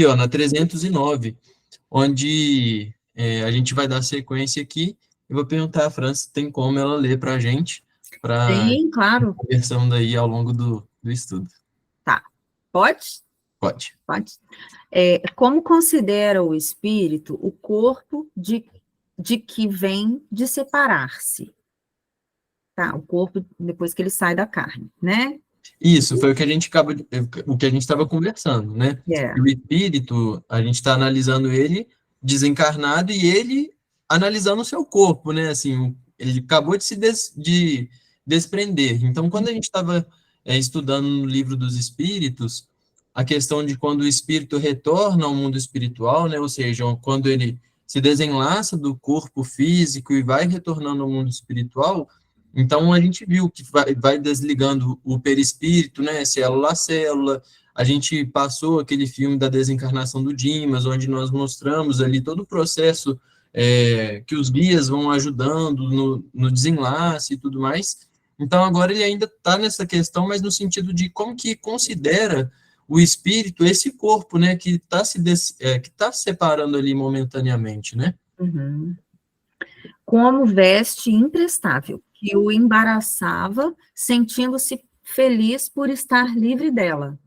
ó, na 309, onde a gente vai dar sequência aqui. Eu vou perguntar à França se tem como ela ler para a gente, para Tem, claro. conversando aí ao longo do estudo. Tá. Pode? Pode. Pode. Como considera o espírito o corpo de que vem de separar-se? Tá, o corpo depois que ele sai da carne, né? Isso, foi o que a gente estava conversando, né? É. E o espírito, a gente está analisando ele desencarnado e ele analisando o seu corpo, né? Assim, ele acabou de de desprender. Então, quando a gente estava estudando no livro dos espíritos, a questão de quando o espírito retorna ao mundo espiritual, né? Ou seja, quando ele se desenlaça do corpo físico e vai retornando ao mundo espiritual, então, a gente viu que vai desligando o perispírito, né, célula a célula. A gente passou aquele filme da desencarnação do Dimas, onde nós mostramos ali todo o processo que os guias vão ajudando no desenlace e tudo mais. Então, agora ele ainda está nessa questão, mas no sentido de como que considera o espírito esse corpo, né, que está que tá se separando ali momentaneamente, né? Uhum. Como veste imprestável, que o embaraçava, sentindo-se feliz por estar livre dela.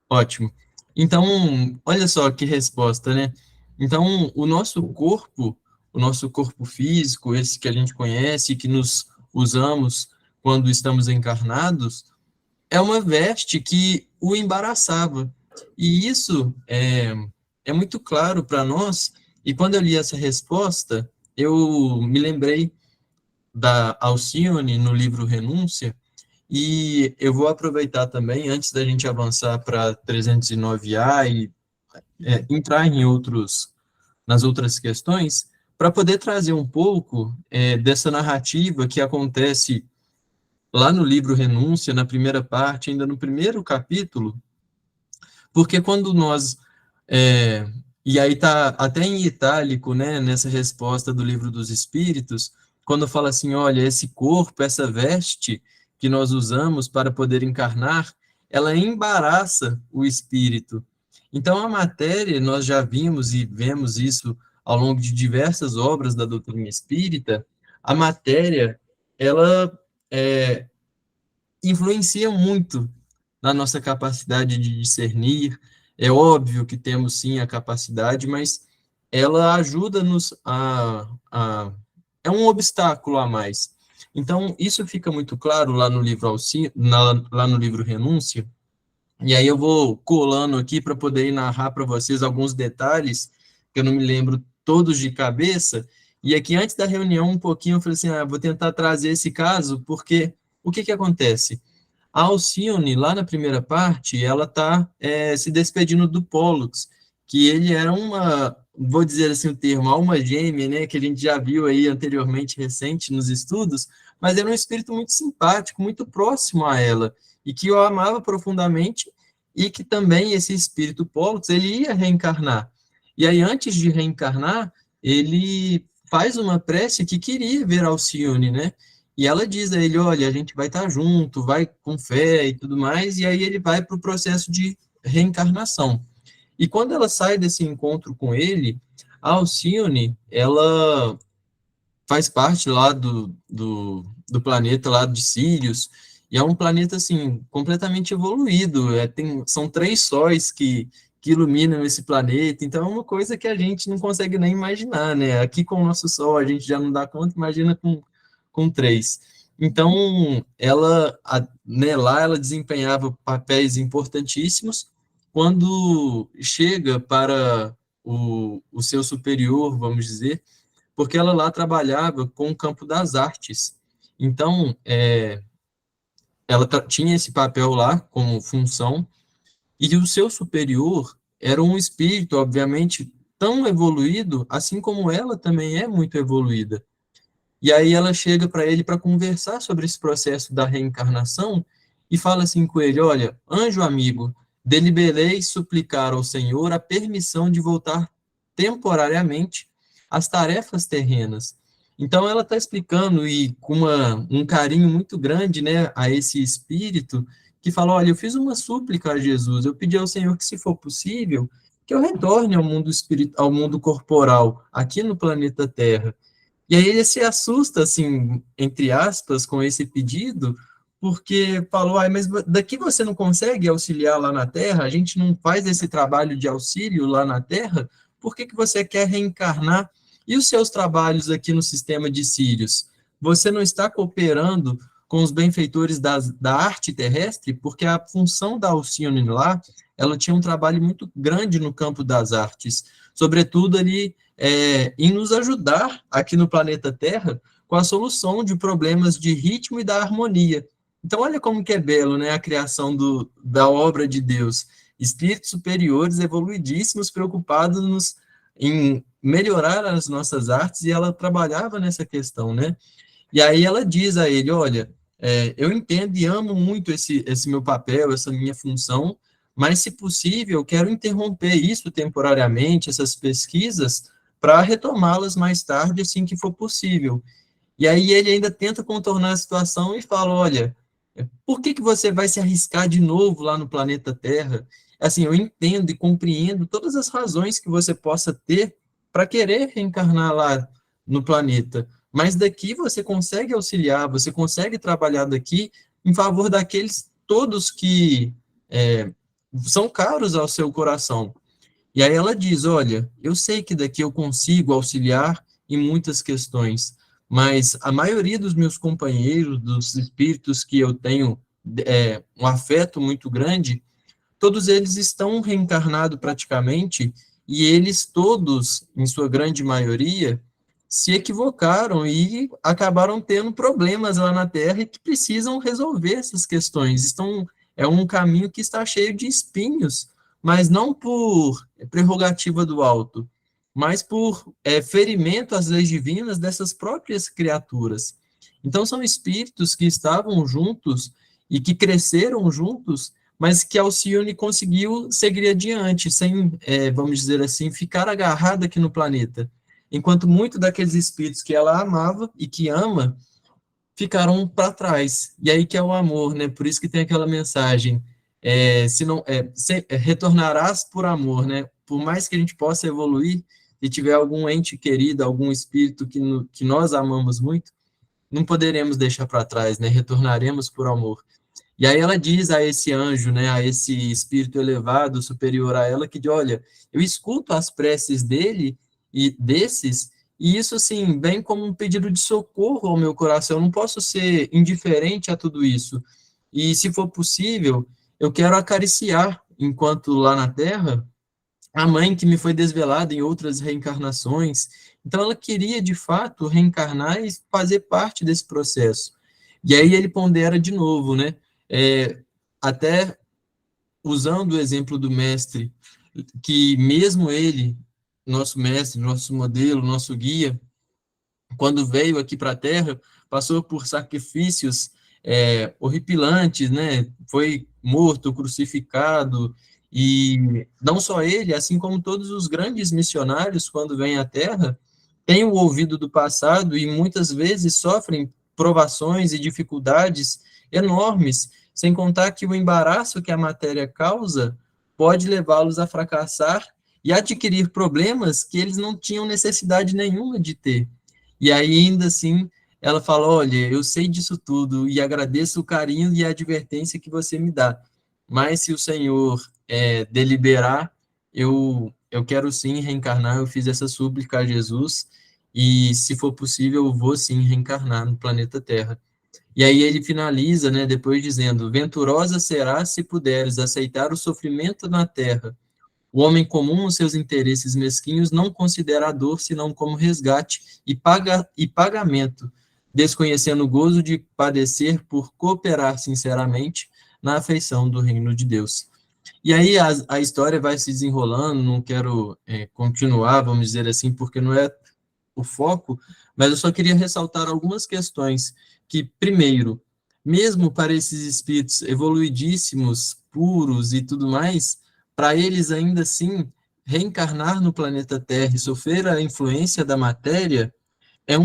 Ótimo. Então, olha só que resposta, né? Então, o nosso corpo físico, esse que a gente conhece, que nos usamos quando estamos encarnados, é uma veste que o embaraçava. E isso é muito claro para nós. E quando eu li essa resposta, eu me lembrei da Alcione no livro Renúncia, e eu vou aproveitar também, antes da gente avançar para 309A e entrar nas outras questões, para poder trazer um pouco dessa narrativa que acontece lá no livro Renúncia, na primeira parte, ainda no primeiro capítulo, porque quando nós. é, e aí está até em itálico, né, nessa resposta do livro dos Espíritos, quando fala assim: olha, esse corpo, essa veste que nós usamos para poder encarnar, ela embaraça o espírito. Então, a matéria, nós já vimos e vemos isso ao longo de diversas obras da doutrina espírita, a matéria, ela é, influencia muito na nossa capacidade de discernir. É óbvio que temos sim a capacidade, mas ela ajuda-nos é um obstáculo a mais. Então, isso fica muito claro lá no livro lá no livro Renúncia, e aí eu vou colando aqui para poder narrar para vocês alguns detalhes, que eu não me lembro todos de cabeça, e aqui antes da reunião um pouquinho eu falei assim, vou tentar trazer esse caso, porque o que que acontece? A Alcione, lá na primeira parte, ela está se despedindo do Pollux, que ele era vou dizer assim o termo, alma gêmea, né, que a gente já viu aí anteriormente, recente, nos estudos, mas era um espírito muito simpático, muito próximo a ela, e que eu amava profundamente, e que também esse espírito Pollux, ele ia reencarnar. E aí, antes de reencarnar, ele faz uma prece que queria ver Alcione, né? E ela diz a ele, olha, a gente vai estar junto, vai com fé e tudo mais, e aí ele vai para o processo de reencarnação. E quando ela sai desse encontro com ele, a Alcione, ela faz parte lá do planeta lá de Sirius, e é um planeta, assim, completamente evoluído, são 3 sóis que iluminam esse planeta, então é uma coisa que a gente não consegue nem imaginar, né? Aqui com o nosso Sol a gente já não dá conta, imagina com 3. Então, né, lá ela desempenhava papéis importantíssimos. Quando chega para o seu superior, vamos dizer, porque ela lá trabalhava com o campo das artes. Então, ela tinha esse papel lá como função, e o seu superior era um espírito, obviamente, tão evoluído, assim como ela também é muito evoluída. E aí ela chega para ele para conversar sobre esse processo da reencarnação e fala assim com ele: olha, anjo amigo, deliberei suplicar ao Senhor a permissão de voltar temporariamente às tarefas terrenas. Então ela está explicando e com um carinho muito grande, né, a esse espírito que fala, olha, eu fiz uma súplica a Jesus, eu pedi ao Senhor que, se for possível, que eu retorne ao mundo espiritual, ao mundo corporal, aqui no planeta Terra. E aí ele se assusta, assim, entre aspas, com esse pedido, porque falou, ai, mas daqui você não consegue auxiliar lá na Terra? A gente não faz esse trabalho de auxílio lá na Terra? Por que que você quer reencarnar? E os seus trabalhos aqui no sistema de Sírios? Você não está cooperando com os benfeitores da arte terrestre? Porque a função da Alcione lá, ela tinha um trabalho muito grande no campo das artes, sobretudo ali em nos ajudar aqui no planeta Terra com a solução de problemas de ritmo e da harmonia. Então, olha como que é belo, né, a criação da obra de Deus. Espíritos superiores, evoluidíssimos, preocupados em melhorar as nossas artes, e ela trabalhava nessa questão, né? E aí ela diz a ele, olha, eu entendo e amo muito esse meu papel, essa minha função, mas, se possível, eu quero interromper isso temporariamente, essas pesquisas, para retomá-las mais tarde, assim que for possível. E aí ele ainda tenta contornar a situação e fala, olha, por que que você vai se arriscar de novo lá no planeta Terra? Assim, eu entendo e compreendo todas as razões que você possa ter para querer reencarnar lá no planeta, mas daqui você consegue auxiliar, você consegue trabalhar daqui em favor daqueles todos que são caros ao seu coração. E aí ela diz, olha, eu sei que daqui eu consigo auxiliar em muitas questões, mas a maioria dos meus companheiros, dos espíritos que eu tenho um afeto muito grande, todos eles estão reencarnados praticamente, e eles todos, em sua grande maioria, se equivocaram e acabaram tendo problemas lá na Terra e que precisam resolver essas questões. É um caminho que está cheio de espinhos, mas não por prerrogativa do alto, mas por ferimento às leis divinas dessas próprias criaturas. Então, são espíritos que estavam juntos e que cresceram juntos, mas que Alcione conseguiu seguir adiante, sem, vamos dizer assim, ficar agarrada aqui no planeta. Enquanto muitos daqueles espíritos que ela amava e que ama, ficaram para trás. E aí que é o amor, né? Por isso que tem aquela mensagem, se não, retornarás por amor, né? Por mais que a gente possa evoluir, se tiver algum ente querido, algum espírito que nós amamos muito, não poderemos deixar para trás, né? Retornaremos por amor. E aí ela diz a esse anjo, né, a esse espírito elevado, superior a ela, que olha, eu escuto as preces dele e desses, e isso, assim, bem como um pedido de socorro ao meu coração, eu não posso ser indiferente a tudo isso. E, se for possível, eu quero acariciar, enquanto lá na Terra, a mãe que me foi desvelada em outras reencarnações. Então, ela queria, de fato, reencarnar e fazer parte desse processo. E aí ele pondera de novo, né? Até usando o exemplo do mestre, que mesmo ele, nosso mestre, nosso modelo, nosso guia, quando veio aqui para a Terra, passou por sacrifícios horripilantes, né? Foi morto, crucificado, e não só ele, assim como todos os grandes missionários, quando vêm à Terra, têm o ouvido do passado e muitas vezes sofrem provações e dificuldades enormes, sem contar que o embaraço que a matéria causa pode levá-los a fracassar e adquirir problemas que eles não tinham necessidade nenhuma de ter. E ainda assim, ela fala, olha, eu sei disso tudo e agradeço o carinho e a advertência que você me dá, mas se o Senhor deliberar, eu quero sim reencarnar, eu fiz essa súplica a Jesus, e se for possível, eu vou sim reencarnar no planeta Terra. E aí ele finaliza, né, depois dizendo, venturosa será se puderes aceitar o sofrimento na Terra. O homem comum, os seus interesses mesquinhos, não considera a dor senão como resgate e pagamento, desconhecendo o gozo de padecer por cooperar sinceramente na afeição do reino de Deus. E aí a história vai se desenrolando, não quero continuar, vamos dizer assim, porque não é o foco, mas eu só queria ressaltar algumas questões que, primeiro, mesmo para esses espíritos evoluidíssimos, puros e tudo mais, para eles ainda assim, reencarnar no planeta Terra e sofrer a influência da matéria é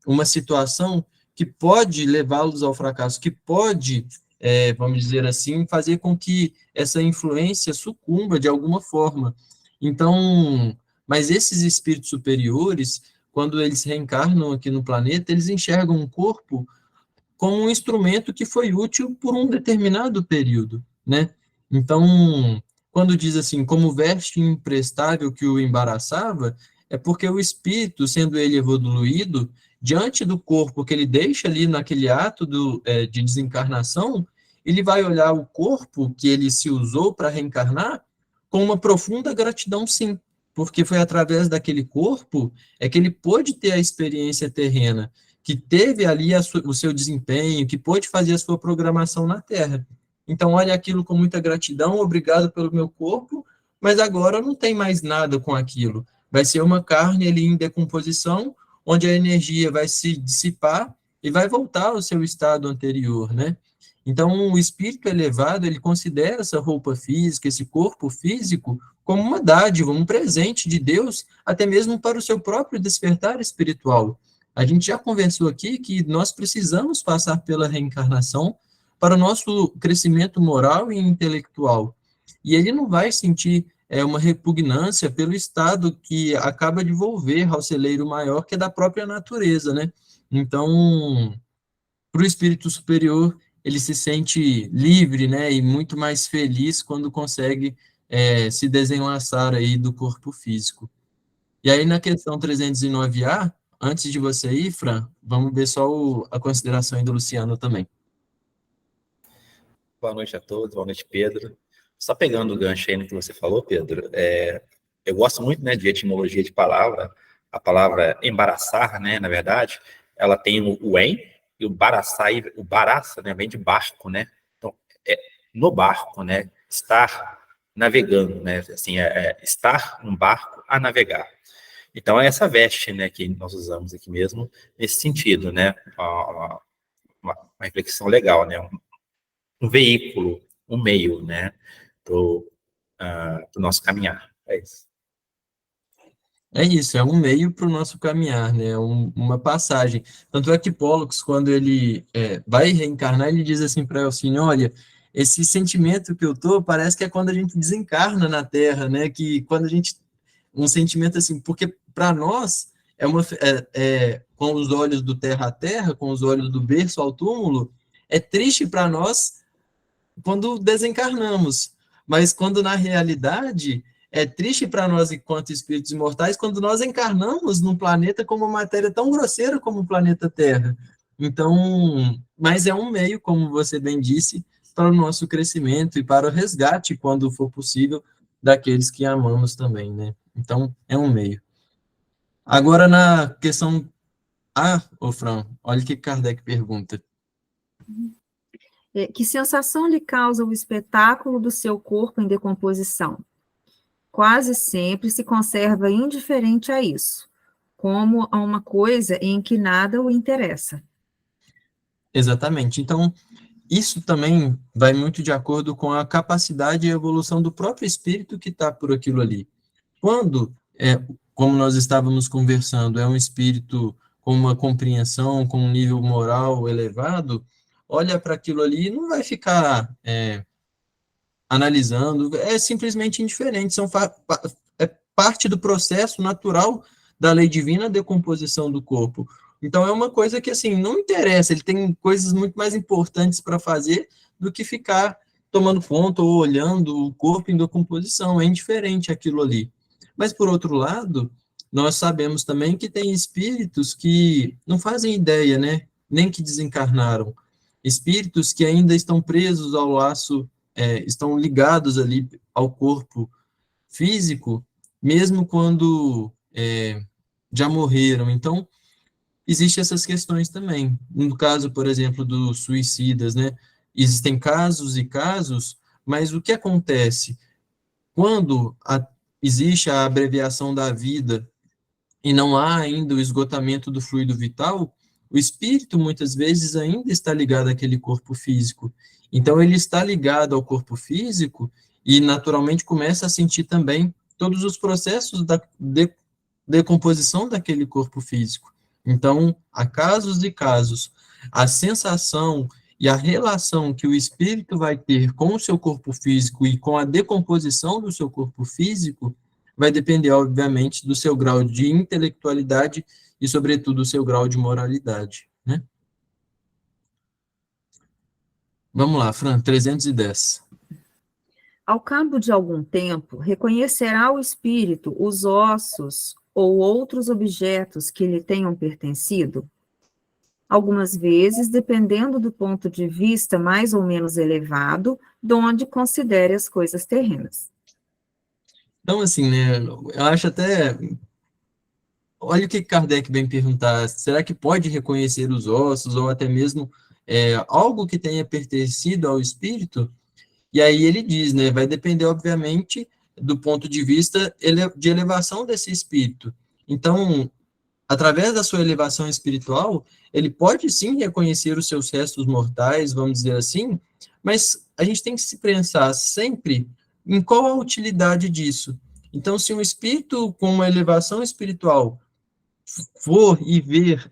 uma situação que pode levá-los ao fracasso, que pode vamos dizer assim, fazer com que essa influência sucumba de alguma forma. Então, mas esses espíritos superiores, quando eles reencarnam aqui no planeta, eles enxergam um corpo como um instrumento que foi útil por um determinado período, né? Então, quando diz assim, como veste imprestável que o embaraçava, é porque o espírito, sendo ele evoluído, diante do corpo que ele deixa ali naquele ato de desencarnação, ele vai olhar o corpo que ele se usou para reencarnar com uma profunda gratidão, sim, porque foi através daquele corpo que ele pôde ter a experiência terrena, que teve ali o seu desempenho, que pôde fazer a sua programação na Terra. Então, olha aquilo com muita gratidão, obrigado pelo meu corpo, mas agora não tem mais nada com aquilo. Vai ser uma carne ali em decomposição, onde a energia vai se dissipar e vai voltar ao seu estado anterior, né? Então, o espírito elevado, ele considera essa roupa física, esse corpo físico, como uma dádiva, um presente de Deus, até mesmo para o seu próprio despertar espiritual. A gente já conversou aqui que nós precisamos passar pela reencarnação para o nosso crescimento moral e intelectual. E ele não vai sentir uma repugnância pelo estado que acaba de volver ao celeiro maior, que é da própria natureza, né? Então, para o espírito superior, ele se sente livre, né, e muito mais feliz quando consegue se desenlaçar aí do corpo físico. E aí, na questão 309A, antes de você ir, Fran, vamos ver só a consideração aí do Luciano também. Boa noite a todos, boa noite, Pedro. Só pegando o gancho aí no que você falou, Pedro, eu gosto muito, né, de etimologia de palavra. A palavra embaraçar, né, na verdade, ela tem o em e o baraçar, o baraça, né, vem de barco, né? Então, no barco, né, estar navegando, né, assim, estar num barco a navegar. Então, é essa veste, né, que nós usamos aqui mesmo, nesse sentido, né, uma reflexão legal, né, um veículo, um meio, né, para o nosso caminhar. É isso. É isso, é um meio para o nosso caminhar, né? Uma passagem. Tanto é que Pollux, quando ele vai reencarnar, ele diz assim para Elcine, olha, esse sentimento que eu tô parece que é quando a gente desencarna na Terra, né? Que quando a gente um sentimento assim, porque para nós com os olhos do terra a terra, com os olhos do berço ao túmulo, é triste para nós quando desencarnamos, mas quando na realidade é triste para nós enquanto espíritos imortais quando nós encarnamos num planeta com uma matéria tão grosseira como o planeta Terra. Então, mas é um meio, como você bem disse, para o nosso crescimento e para o resgate, quando for possível, daqueles que amamos também, né? Então, é um meio. Agora, na questão ô Fran, olha o que Kardec pergunta. Que sensação lhe causa o espetáculo do seu corpo em decomposição? Quase sempre se conserva indiferente a isso, como a uma coisa em que nada o interessa. Exatamente. Então, isso também vai muito de acordo com a capacidade e evolução do próprio espírito que está por aquilo ali. Quando, como nós estávamos conversando, é um espírito com uma compreensão, com um nível moral elevado, olha para aquilo ali e não vai ficar analisando, é simplesmente indiferente, é parte do processo natural da lei divina, a decomposição do corpo. Então, é uma coisa que, assim, não interessa, ele tem coisas muito mais importantes para fazer do que ficar tomando conta ou olhando o corpo em decomposição, é indiferente aquilo ali. Mas, por outro lado, nós sabemos também que tem espíritos que não fazem ideia, né, nem que desencarnaram, espíritos que ainda estão presos ao laço, estão ligados ali ao corpo físico, mesmo quando já morreram. Então, existem essas questões também. No caso, por exemplo, dos suicidas, né? Existem casos e casos, mas o que acontece? Quando existe a abreviação da vida e não há ainda o esgotamento do fluido vital, o espírito muitas vezes ainda está ligado àquele corpo físico. Então, ele está ligado ao corpo físico e, naturalmente, começa a sentir também todos os processos da decomposição daquele corpo físico. Então, há casos e casos. A sensação e a relação que o espírito vai ter com o seu corpo físico e com a decomposição do seu corpo físico vai depender, obviamente, do seu grau de intelectualidade e, sobretudo, do seu grau de moralidade, né? Vamos lá, Fran, 310. Ao cabo de algum tempo, reconhecerá o espírito os ossos ou outros objetos que lhe tenham pertencido? Algumas vezes, dependendo do ponto de vista mais ou menos elevado, de onde considere as coisas terrenas. Então, assim, né, eu acho até... Olha o que Kardec vem perguntar, será que pode reconhecer os ossos, ou até mesmo algo que tenha pertencido ao espírito? E aí ele diz, né, vai depender, obviamente, do ponto de vista de elevação desse espírito. Então, através da sua elevação espiritual, ele pode sim reconhecer os seus restos mortais, vamos dizer assim, mas a gente tem que se pensar sempre em qual a utilidade disso. Então, se um espírito com uma elevação espiritual for e ver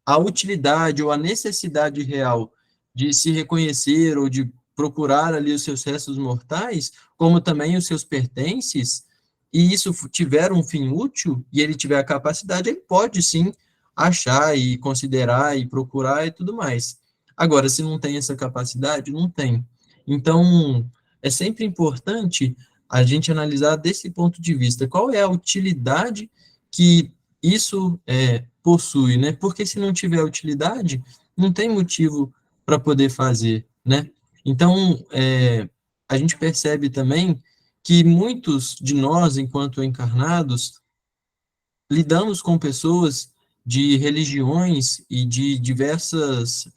a utilidade ou a necessidade real de se reconhecer ou de procurar ali os seus restos mortais, como também os seus pertences, e isso tiver um fim útil, e ele tiver a capacidade, ele pode sim achar e considerar e procurar e tudo mais. Agora, se não tem essa capacidade, não tem. Então, é sempre importante a gente analisar desse ponto de vista, qual é a utilidade que isso possui, né? Porque se não tiver utilidade, não tem motivo para poder fazer, né? Então, a gente percebe também que muitos de nós, enquanto encarnados, lidamos com pessoas de religiões e de diversas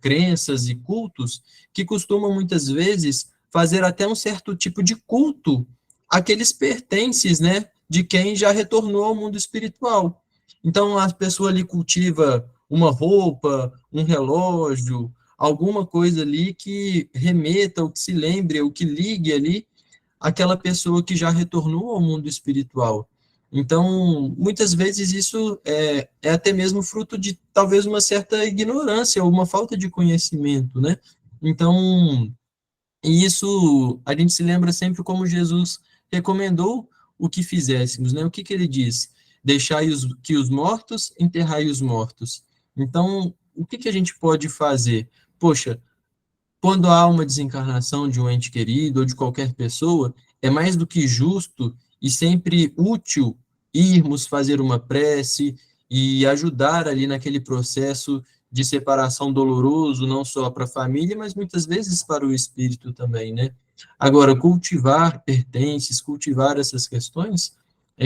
crenças e cultos que costumam muitas vezes fazer até um certo tipo de culto àqueles pertences, né, de quem já retornou ao mundo espiritual. Então a pessoa ali cultiva uma roupa, um relógio, alguma coisa ali que remeta, ou que se lembre, ou que ligue ali aquela pessoa que já retornou ao mundo espiritual. Então, muitas vezes isso é até mesmo fruto de talvez uma certa ignorância ou uma falta de conhecimento, né? Então, e isso a gente se lembra sempre como Jesus recomendou o que fizéssemos, né? O que que ele diz? Deixai que os mortos, enterrai os mortos. Então, o que que a gente pode fazer? Poxa, quando há uma desencarnação de um ente querido ou de qualquer pessoa, é mais do que justo e sempre útil irmos fazer uma prece e ajudar ali naquele processo de separação doloroso, não só para a família, mas muitas vezes para o espírito também, né? Agora, cultivar pertences, cultivar essas questões,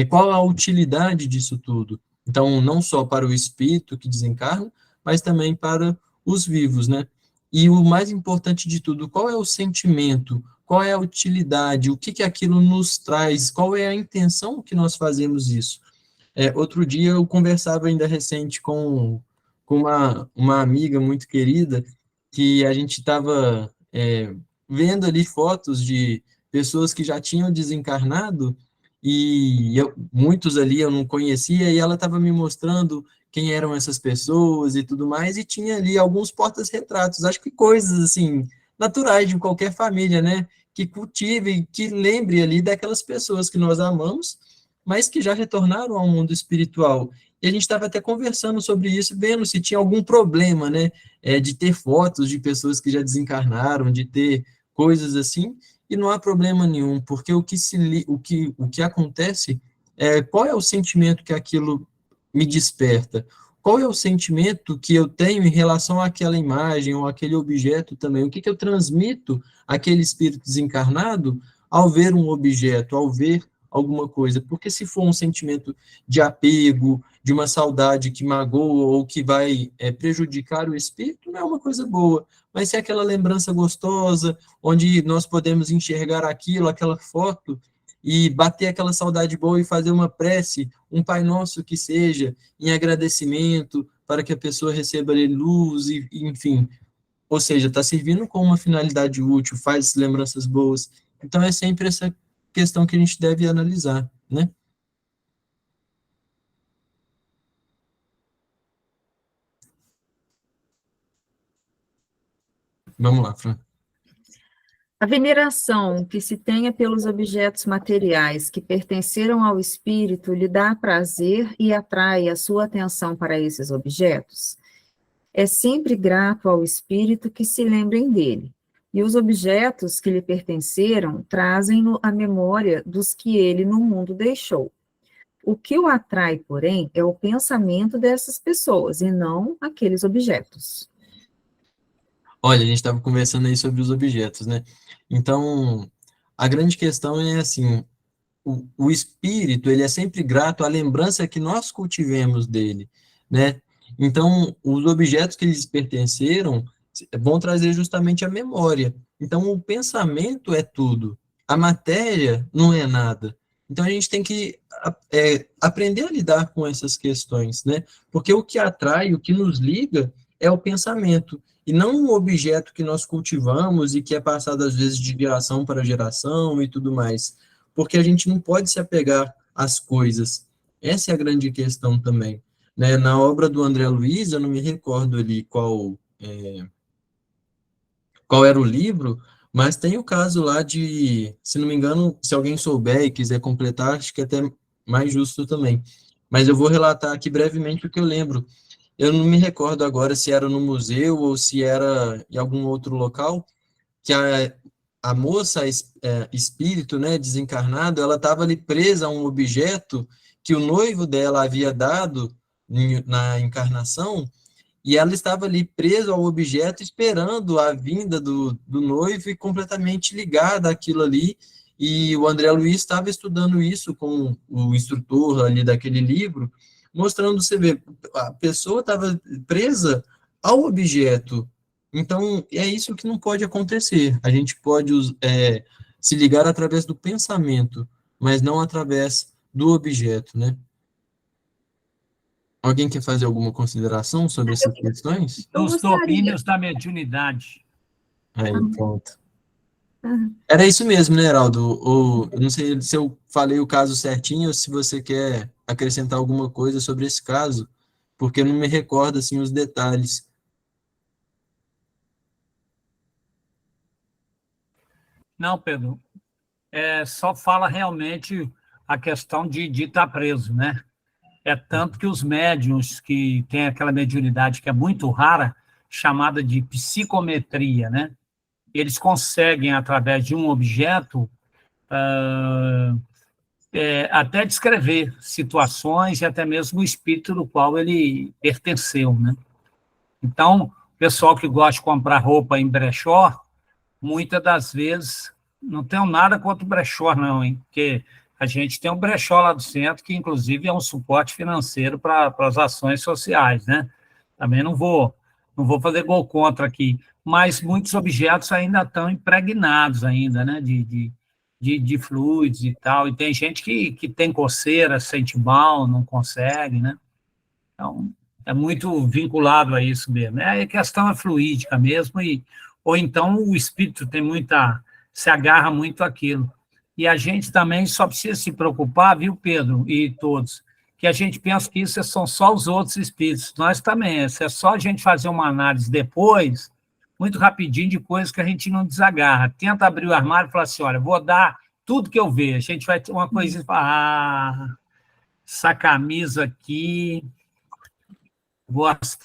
qual a utilidade disso tudo? Então, não só para o espírito que desencarna, mas também para os vivos, né? E o mais importante de tudo, qual é o sentimento, qual é a utilidade, o que que aquilo nos traz, qual é a intenção que nós fazemos isso. Outro dia eu conversava ainda recente com uma amiga muito querida, que a gente estava vendo ali fotos de pessoas que já tinham desencarnado, e muitos ali eu não conhecia, e ela estava me mostrando quem eram essas pessoas e tudo mais, e tinha ali alguns portas-retratos, acho que coisas assim, naturais de qualquer família, né? Que cultive, que lembre ali daquelas pessoas que nós amamos, mas que já retornaram ao mundo espiritual. E a gente estava até conversando sobre isso, vendo se tinha algum problema, né? De ter fotos de pessoas que já desencarnaram, de ter coisas assim, e não há problema nenhum, porque o que acontece qual é o sentimento que aquilo me desperta? Qual é o sentimento que eu tenho em relação àquela imagem ou àquele objeto também? O que que eu transmito àquele espírito desencarnado ao ver um objeto, ao ver alguma coisa? Porque se for um sentimento de apego, de uma saudade que magoa ou que vai prejudicar o espírito, não é uma coisa boa. Mas se é aquela lembrança gostosa, onde nós podemos enxergar aquilo, aquela foto, e bater aquela saudade boa e fazer uma prece, um Pai Nosso que seja, em agradecimento, para que a pessoa receba ali luz, enfim. Ou seja, está servindo com uma finalidade útil, faz lembranças boas. Então é sempre essa questão que a gente deve analisar, né? Vamos lá, Fran. A veneração que se tenha pelos objetos materiais que pertenceram ao espírito lhe dá prazer e atrai a sua atenção para esses objetos? É sempre grato ao espírito que se lembrem dele, e os objetos que lhe pertenceram trazem-no à memória dos que ele no mundo deixou. O que o atrai, porém, é o pensamento dessas pessoas, e não aqueles objetos. Olha, a gente estava conversando aí sobre os objetos, né? Então, a grande questão é assim, o espírito, ele é sempre grato à lembrança que nós cultivemos dele, né? Então, os objetos que lhes pertenceram vão trazer justamente a memória. Então, o pensamento é tudo, a matéria não é nada. Então, a gente tem que aprender a lidar com essas questões, né? Porque o que atrai, o que nos liga é o pensamento, e não um objeto que nós cultivamos e que é passado, às vezes, de geração para geração e tudo mais. Porque a gente não pode se apegar às coisas. Essa é a grande questão também. Né? Na obra do André Luiz, eu não me recordo ali qual era o livro, mas tem o caso lá de, se não me engano, se alguém souber e quiser completar, acho que é até mais justo também. Mas eu vou relatar aqui brevemente o que eu lembro. Eu não me recordo agora se era no museu ou se era em algum outro local, que a moça espírito, né, desencarnado, ela estava ali presa a um objeto que o noivo dela havia dado na encarnação, e ela estava ali presa ao objeto, esperando a vinda do noivo e completamente ligada àquilo ali, e o André Luiz estava estudando isso com o instrutor ali daquele livro, mostrando, você vê, a pessoa estava presa ao objeto. Então, é isso que não pode acontecer. A gente pode se ligar através do pensamento, mas não através do objeto, né? Alguém quer fazer alguma consideração sobre essas questões? Os domínios da mediunidade. Aí, pronto. Era isso mesmo, né, Heraldo? Eu não sei se eu falei o caso certinho ou se você quer acrescentar alguma coisa sobre esse caso, porque eu não me recordo, assim, os detalhes. Não, Pedro, só fala realmente a questão de estar preso, né? É tanto que os médiuns que têm aquela mediunidade que é muito rara, chamada de psicometria, né? Eles conseguem, através de um objeto, até descrever situações e até mesmo o espírito do qual ele pertenceu, né? Então, o pessoal que gosta de comprar roupa em brechó, muitas das vezes, não tenho nada contra o brechó, não, hein? Porque a gente tem um brechó lá do centro, que inclusive é um suporte financeiro para as ações sociais, né? Também não vou fazer gol contra aqui, mas muitos objetos ainda estão impregnados ainda, né? De fluidos e tal, e tem gente que tem coceira, sente mal, não consegue, né? Então, é muito vinculado a isso mesmo. A questão é fluídica mesmo, ou então o espírito se agarra muito àquilo. E a gente também só precisa se preocupar, viu, Pedro, e todos, que a gente pensa que isso são só os outros espíritos. Nós também, é só a gente fazer uma análise depois, muito rapidinho, de coisas que a gente não desagarra. Tenta abrir o armário e falar assim, olha, vou dar tudo que eu vejo. A gente vai ter uma coisinha e falar, essa camisa aqui, gosto.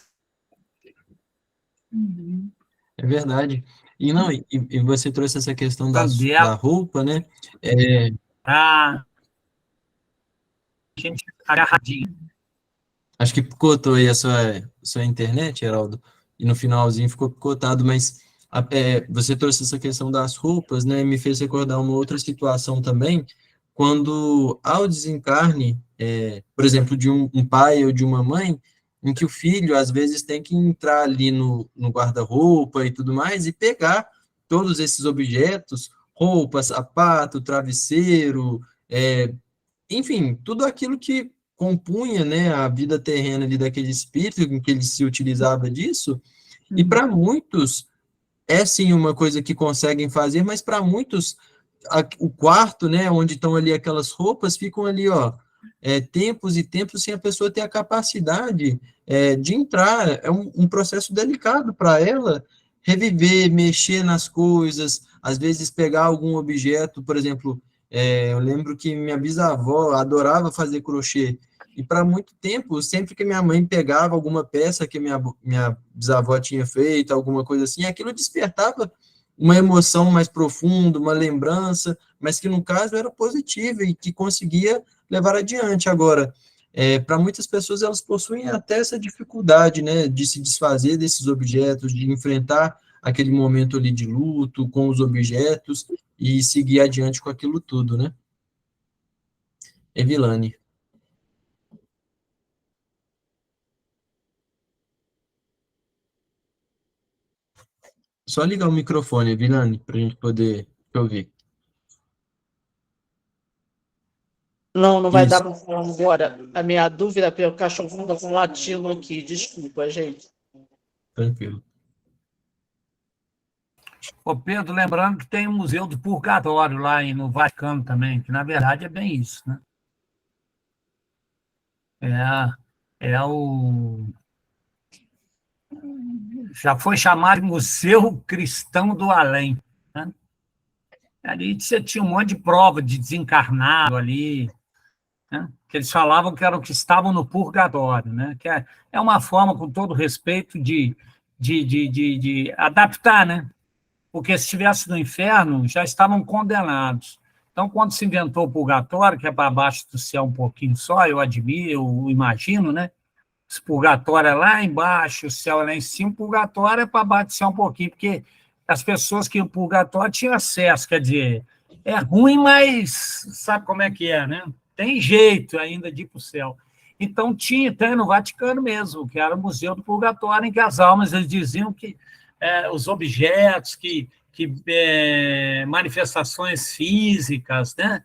É verdade. E não, e você trouxe essa questão da roupa, né? A gente agarradinho. Acho que picotou aí a sua internet, Heraldo, e no finalzinho ficou picotado, mas você trouxe essa questão das roupas, né? Me fez recordar uma outra situação também, quando ao desencarne, por exemplo, de um pai ou de uma mãe, em que o filho, às vezes, tem que entrar ali no guarda-roupa e tudo mais, e pegar todos esses objetos, roupa, sapato, travesseiro, enfim, tudo aquilo que compunha, né, a vida terrena ali daquele espírito, em que ele se utilizava disso, e para muitos é sim uma coisa que conseguem fazer, mas para muitos o quarto, né, onde estão ali aquelas roupas, ficam ali, ó, tempos e tempos sem a pessoa ter a capacidade de entrar. É um processo delicado para ela, reviver, mexer nas coisas, às vezes pegar algum objeto, por exemplo, eu lembro que minha bisavó adorava fazer crochê, e para muito tempo, sempre que minha mãe pegava alguma peça que minha bisavó tinha feito, alguma coisa assim, aquilo despertava uma emoção mais profunda, uma lembrança, mas que no caso era positiva e que conseguia levar adiante. Agora, para muitas pessoas, elas possuem até essa dificuldade, né, de se desfazer desses objetos, de enfrentar aquele momento ali de luto com os objetos e seguir adiante com aquilo tudo, né? Evilane. Só ligar o microfone, Evilane, para a gente poder te ouvir. Não, não vai dar Isso, para falar agora. A minha dúvida é porque o cachorro está com latindo aqui. Desculpa, gente. tranquilo. Ô Pedro, lembrando que tem o Museu do Purgatório lá no Vaticano também, que na verdade é bem isso, né? É o. Já foi chamado de Museu Cristão do Além, né? Ali você tinha um monte de prova de desencarnado ali, né? Que eles falavam que eram que estavam no purgatório, né? Que é uma forma, com todo respeito, de adaptar, né? Porque se estivesse no inferno, já estavam condenados. Então, quando se inventou o purgatório, que é para baixo do céu um pouquinho só, eu admiro, eu imagino, né? Esse purgatório é lá embaixo, o céu é lá em cima, o purgatório é para baixo do céu um pouquinho, porque as pessoas que iam para o purgatório tinham acesso, quer dizer, é ruim, mas sabe como é que é, né? Tem jeito ainda de ir para o céu. Então, tem no Vaticano mesmo, que era o Museu do Purgatório, em que as almas, eles diziam que os objetos, manifestações físicas, né?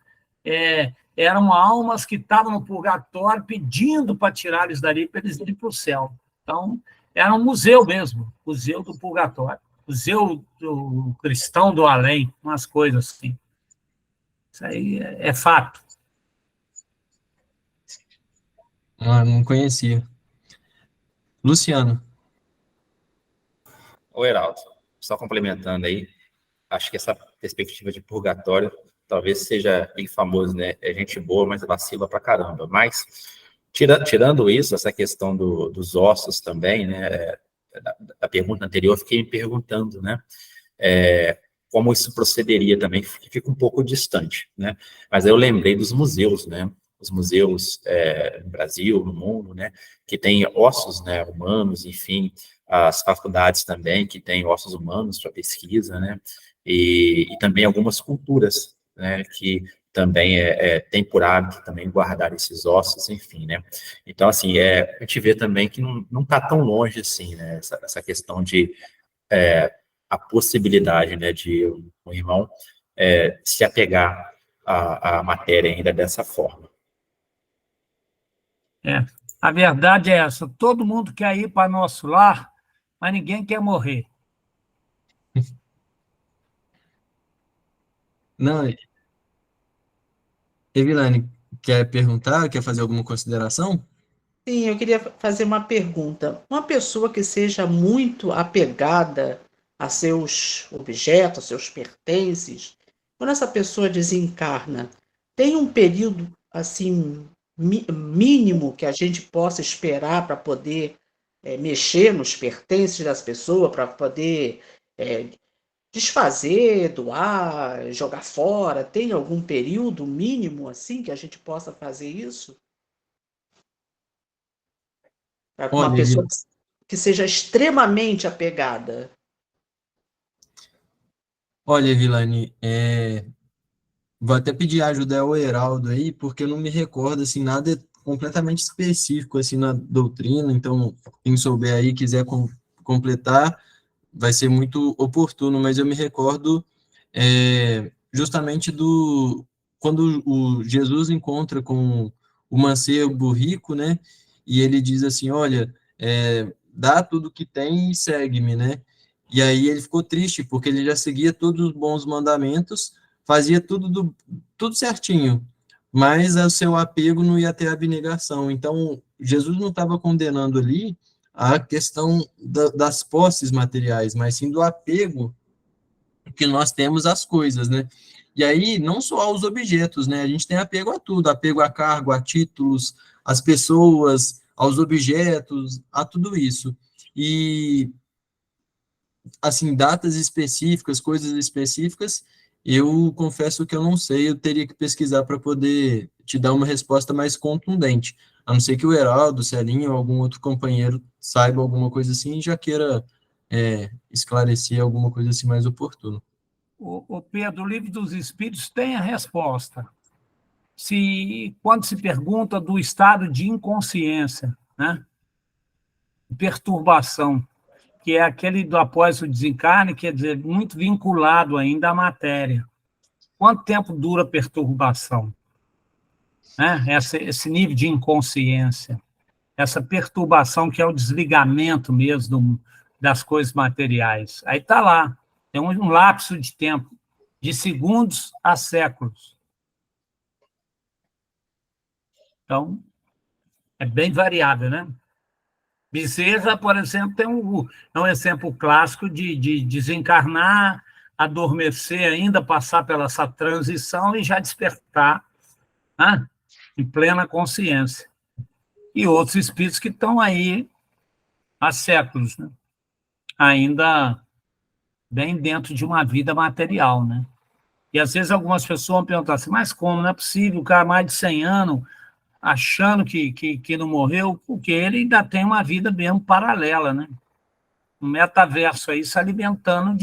Eram almas que estavam no purgatório pedindo para tirar eles dali, para eles irem para o céu. Então, era um museu mesmo, museu do purgatório, museu do cristão do além, umas coisas assim. Isso aí é fato. Ah, não conhecia. Luciano. Ô, Heraldo, só complementando aí, acho que essa perspectiva de purgatório talvez seja bem famoso, né? É gente boa, mas vacila pra caramba. Mas, tirando isso, essa questão dos ossos também, né? Da pergunta anterior, eu fiquei me perguntando, né? Como isso procederia também, que fica um pouco distante, né? Mas aí eu lembrei dos museus, né? Os museus no Brasil, no mundo, né? Que tem ossos, né? Humanos, enfim, as faculdades também que têm ossos humanos para pesquisa, né? E também algumas culturas, né? Que também tem por hábito também guardar esses ossos, enfim, né? Então, assim, a gente vê também que não está tão longe, assim, né? Essa questão de a possibilidade, né, de um irmão se apegar à matéria ainda dessa forma. A verdade é essa, todo mundo quer ir para nosso lar, mas ninguém quer morrer. Não, Evilane, quer perguntar, quer fazer alguma consideração? Sim, eu queria fazer uma pergunta. Uma pessoa que seja muito apegada a seus objetos, a seus pertences, quando essa pessoa desencarna, tem um período assim mínimo que a gente possa esperar para poder mexer nos pertences das pessoas, para poder desfazer, doar, jogar fora? Tem algum período mínimo assim que a gente possa fazer isso? Para uma Olha, pessoa que seja extremamente apegada. Evilane, vou até pedir ajuda ao Heraldo aí, porque eu não me recordo, assim, nada completamente específico, assim, na doutrina, então, quem souber aí, quiser completar, vai ser muito oportuno, mas eu me recordo justamente quando o Jesus encontra com o mancebo rico, né, e ele diz assim, olha, dá tudo que tem e segue-me, né, e aí ele ficou triste, porque ele já seguia todos os bons mandamentos, fazia tudo certinho, mas o seu apego não ia ter abnegação, então Jesus não estava condenando ali a questão das posses materiais, mas sim do apego que nós temos às coisas, né? E aí, não só aos objetos, né? A gente tem apego a tudo, apego a cargo, a títulos, às pessoas, aos objetos, a tudo isso. E, assim, datas específicas, coisas específicas, eu confesso que eu não sei, eu teria que pesquisar para poder te dar uma resposta mais contundente. A não ser que o Heraldo, o Celinho ou algum outro companheiro saiba alguma coisa assim e já queira esclarecer alguma coisa assim mais oportuna. O Pedro, o Livro dos Espíritos tem a resposta. Quando se pergunta do estado de inconsciência, né? Perturbação, que é aquele do após o desencarne, quer dizer, muito vinculado ainda à matéria. Quanto tempo dura a perturbação? Né? Esse nível de inconsciência, essa perturbação que é o desligamento mesmo das coisas materiais. Aí está lá, tem um lapso de tempo, de segundos a séculos. Então, é bem variável, né? Bezerra, por exemplo, é um exemplo clássico de desencarnar, adormecer ainda, passar pela essa transição e já despertar, né? Em plena consciência. E outros espíritos que estão aí há séculos, né? Ainda bem dentro de uma vida material, né? E às vezes algumas pessoas vão perguntar assim, mas como? Não é possível, o cara mais de 100 anos achando que não morreu, porque ele ainda tem uma vida mesmo paralela, né? Um metaverso aí se alimentando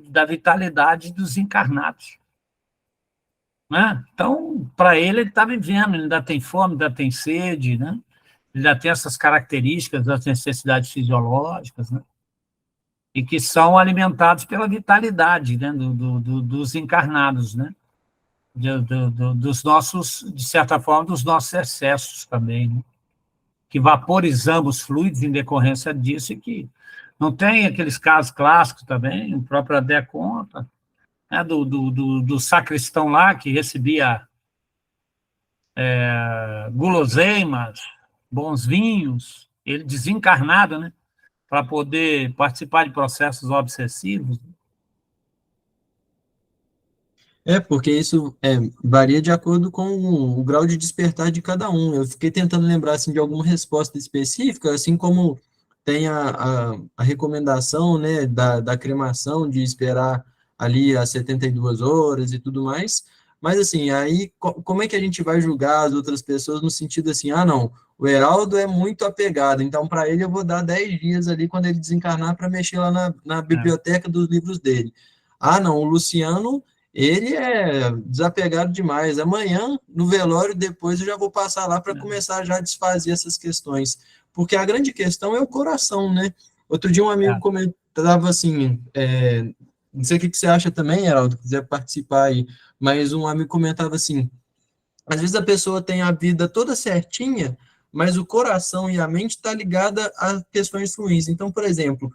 da vitalidade dos encarnados. Né? Então, para ele está vivendo, ele ainda tem fome, ainda tem sede, né? Ele ainda tem essas características das necessidades fisiológicas, né? E que são alimentados pela vitalidade, né? Dos encarnados, né? Dos nossos, de certa forma, dos nossos excessos também, né? Que vaporizamos fluidos em decorrência disso e que não tem aqueles casos clássicos também, o próprio André conta, né, do sacristão lá que recebia guloseimas, bons vinhos, ele desencarnado, né, para poder participar de processos obsessivos. Porque isso varia de acordo com o grau de despertar de cada um. Eu fiquei tentando lembrar assim, de alguma resposta específica, assim como tem a recomendação, né, da cremação, de esperar ali as 72 horas e tudo mais, mas assim, aí como é que a gente vai julgar as outras pessoas no sentido assim, não, o Heraldo é muito apegado, então para ele eu vou dar 10 dias ali quando ele desencarnar para mexer lá na biblioteca dos livros dele. Não, o Luciano ele é desapegado demais. Amanhã, no velório, depois eu já vou passar lá para começar já a desfazer essas questões. Porque a grande questão é o coração, né? Outro dia um amigo comentava assim, não sei o que você acha também, Heraldo, quiser participar aí, mas um amigo comentava assim, às vezes a pessoa tem a vida toda certinha, mas o coração e a mente está ligada a questões ruins. Então, por exemplo,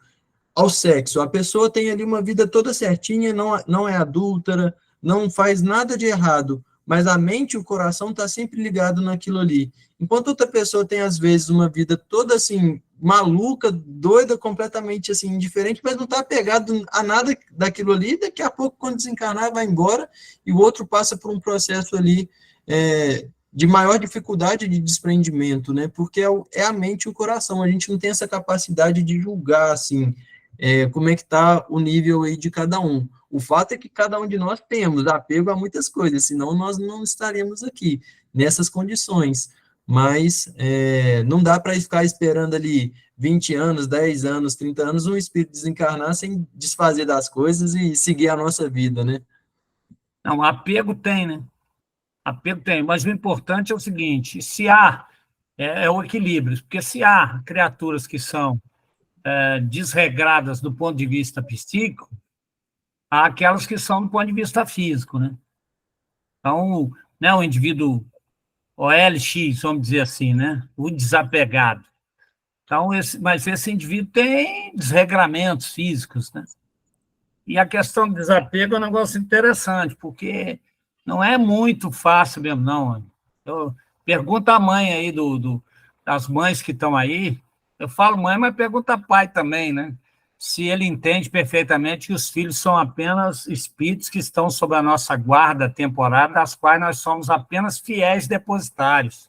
ao sexo. A pessoa tem ali uma vida toda certinha, não é adúltera, não faz nada de errado, mas a mente e o coração está sempre ligado naquilo ali. Enquanto outra pessoa tem, às vezes, uma vida toda assim, maluca, doida, completamente assim, indiferente, mas não está apegado a nada daquilo ali, daqui a pouco, quando desencarnar, vai embora, e o outro passa por um processo ali de maior dificuldade de desprendimento, né? Porque é a mente e o coração, a gente não tem essa capacidade de julgar, assim, como é que está o nível aí de cada um. O fato é que cada um de nós temos apego a muitas coisas, senão nós não estaremos aqui nessas condições. Mas não dá para ficar esperando ali 20 anos, 10 anos, 30 anos, um espírito desencarnar sem desfazer das coisas e seguir a nossa vida, né? Não, apego tem, né? Apego tem, mas o importante é o seguinte, se há, o equilíbrio, porque se há criaturas que são desregradas do ponto de vista psíquico, há aquelas que são do ponto de vista físico, né? Então, né, o indivíduo OLX, vamos dizer assim, né? O desapegado. Então, mas esse indivíduo tem desregramentos físicos, né? E a questão do desapego é um negócio interessante, porque não é muito fácil mesmo, não. Pergunta à mãe aí, das mães que estão aí, Eu falo mãe, mas pergunta pai também, né? Se ele entende perfeitamente que os filhos são apenas espíritos que estão sob a nossa guarda temporária, das quais nós somos apenas fiéis depositários.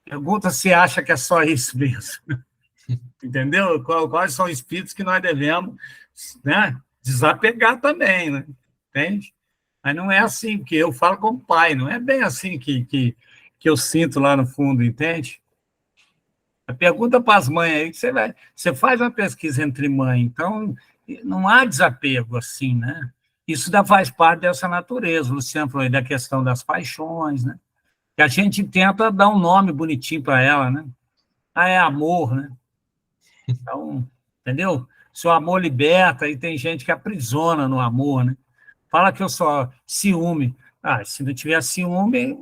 Pergunta se acha que é só isso mesmo. Entendeu? Quais são os espíritos que nós devemos, né, desapegar também, né? Entende? Mas não é assim, porque eu falo como pai, não é bem assim que eu sinto lá no fundo, entende? Pergunta para as mães aí, que você faz uma pesquisa entre mães, então não há desapego assim, né? Isso já faz parte dessa natureza. O Luciano falou aí da questão das paixões, né? Que a gente tenta dar um nome bonitinho para ela, né? Ah, é amor, né? Então, entendeu? Se o amor liberta, aí tem gente que aprisiona no amor, né? Fala que eu sou ciúme. Ah, se não tiver ciúme,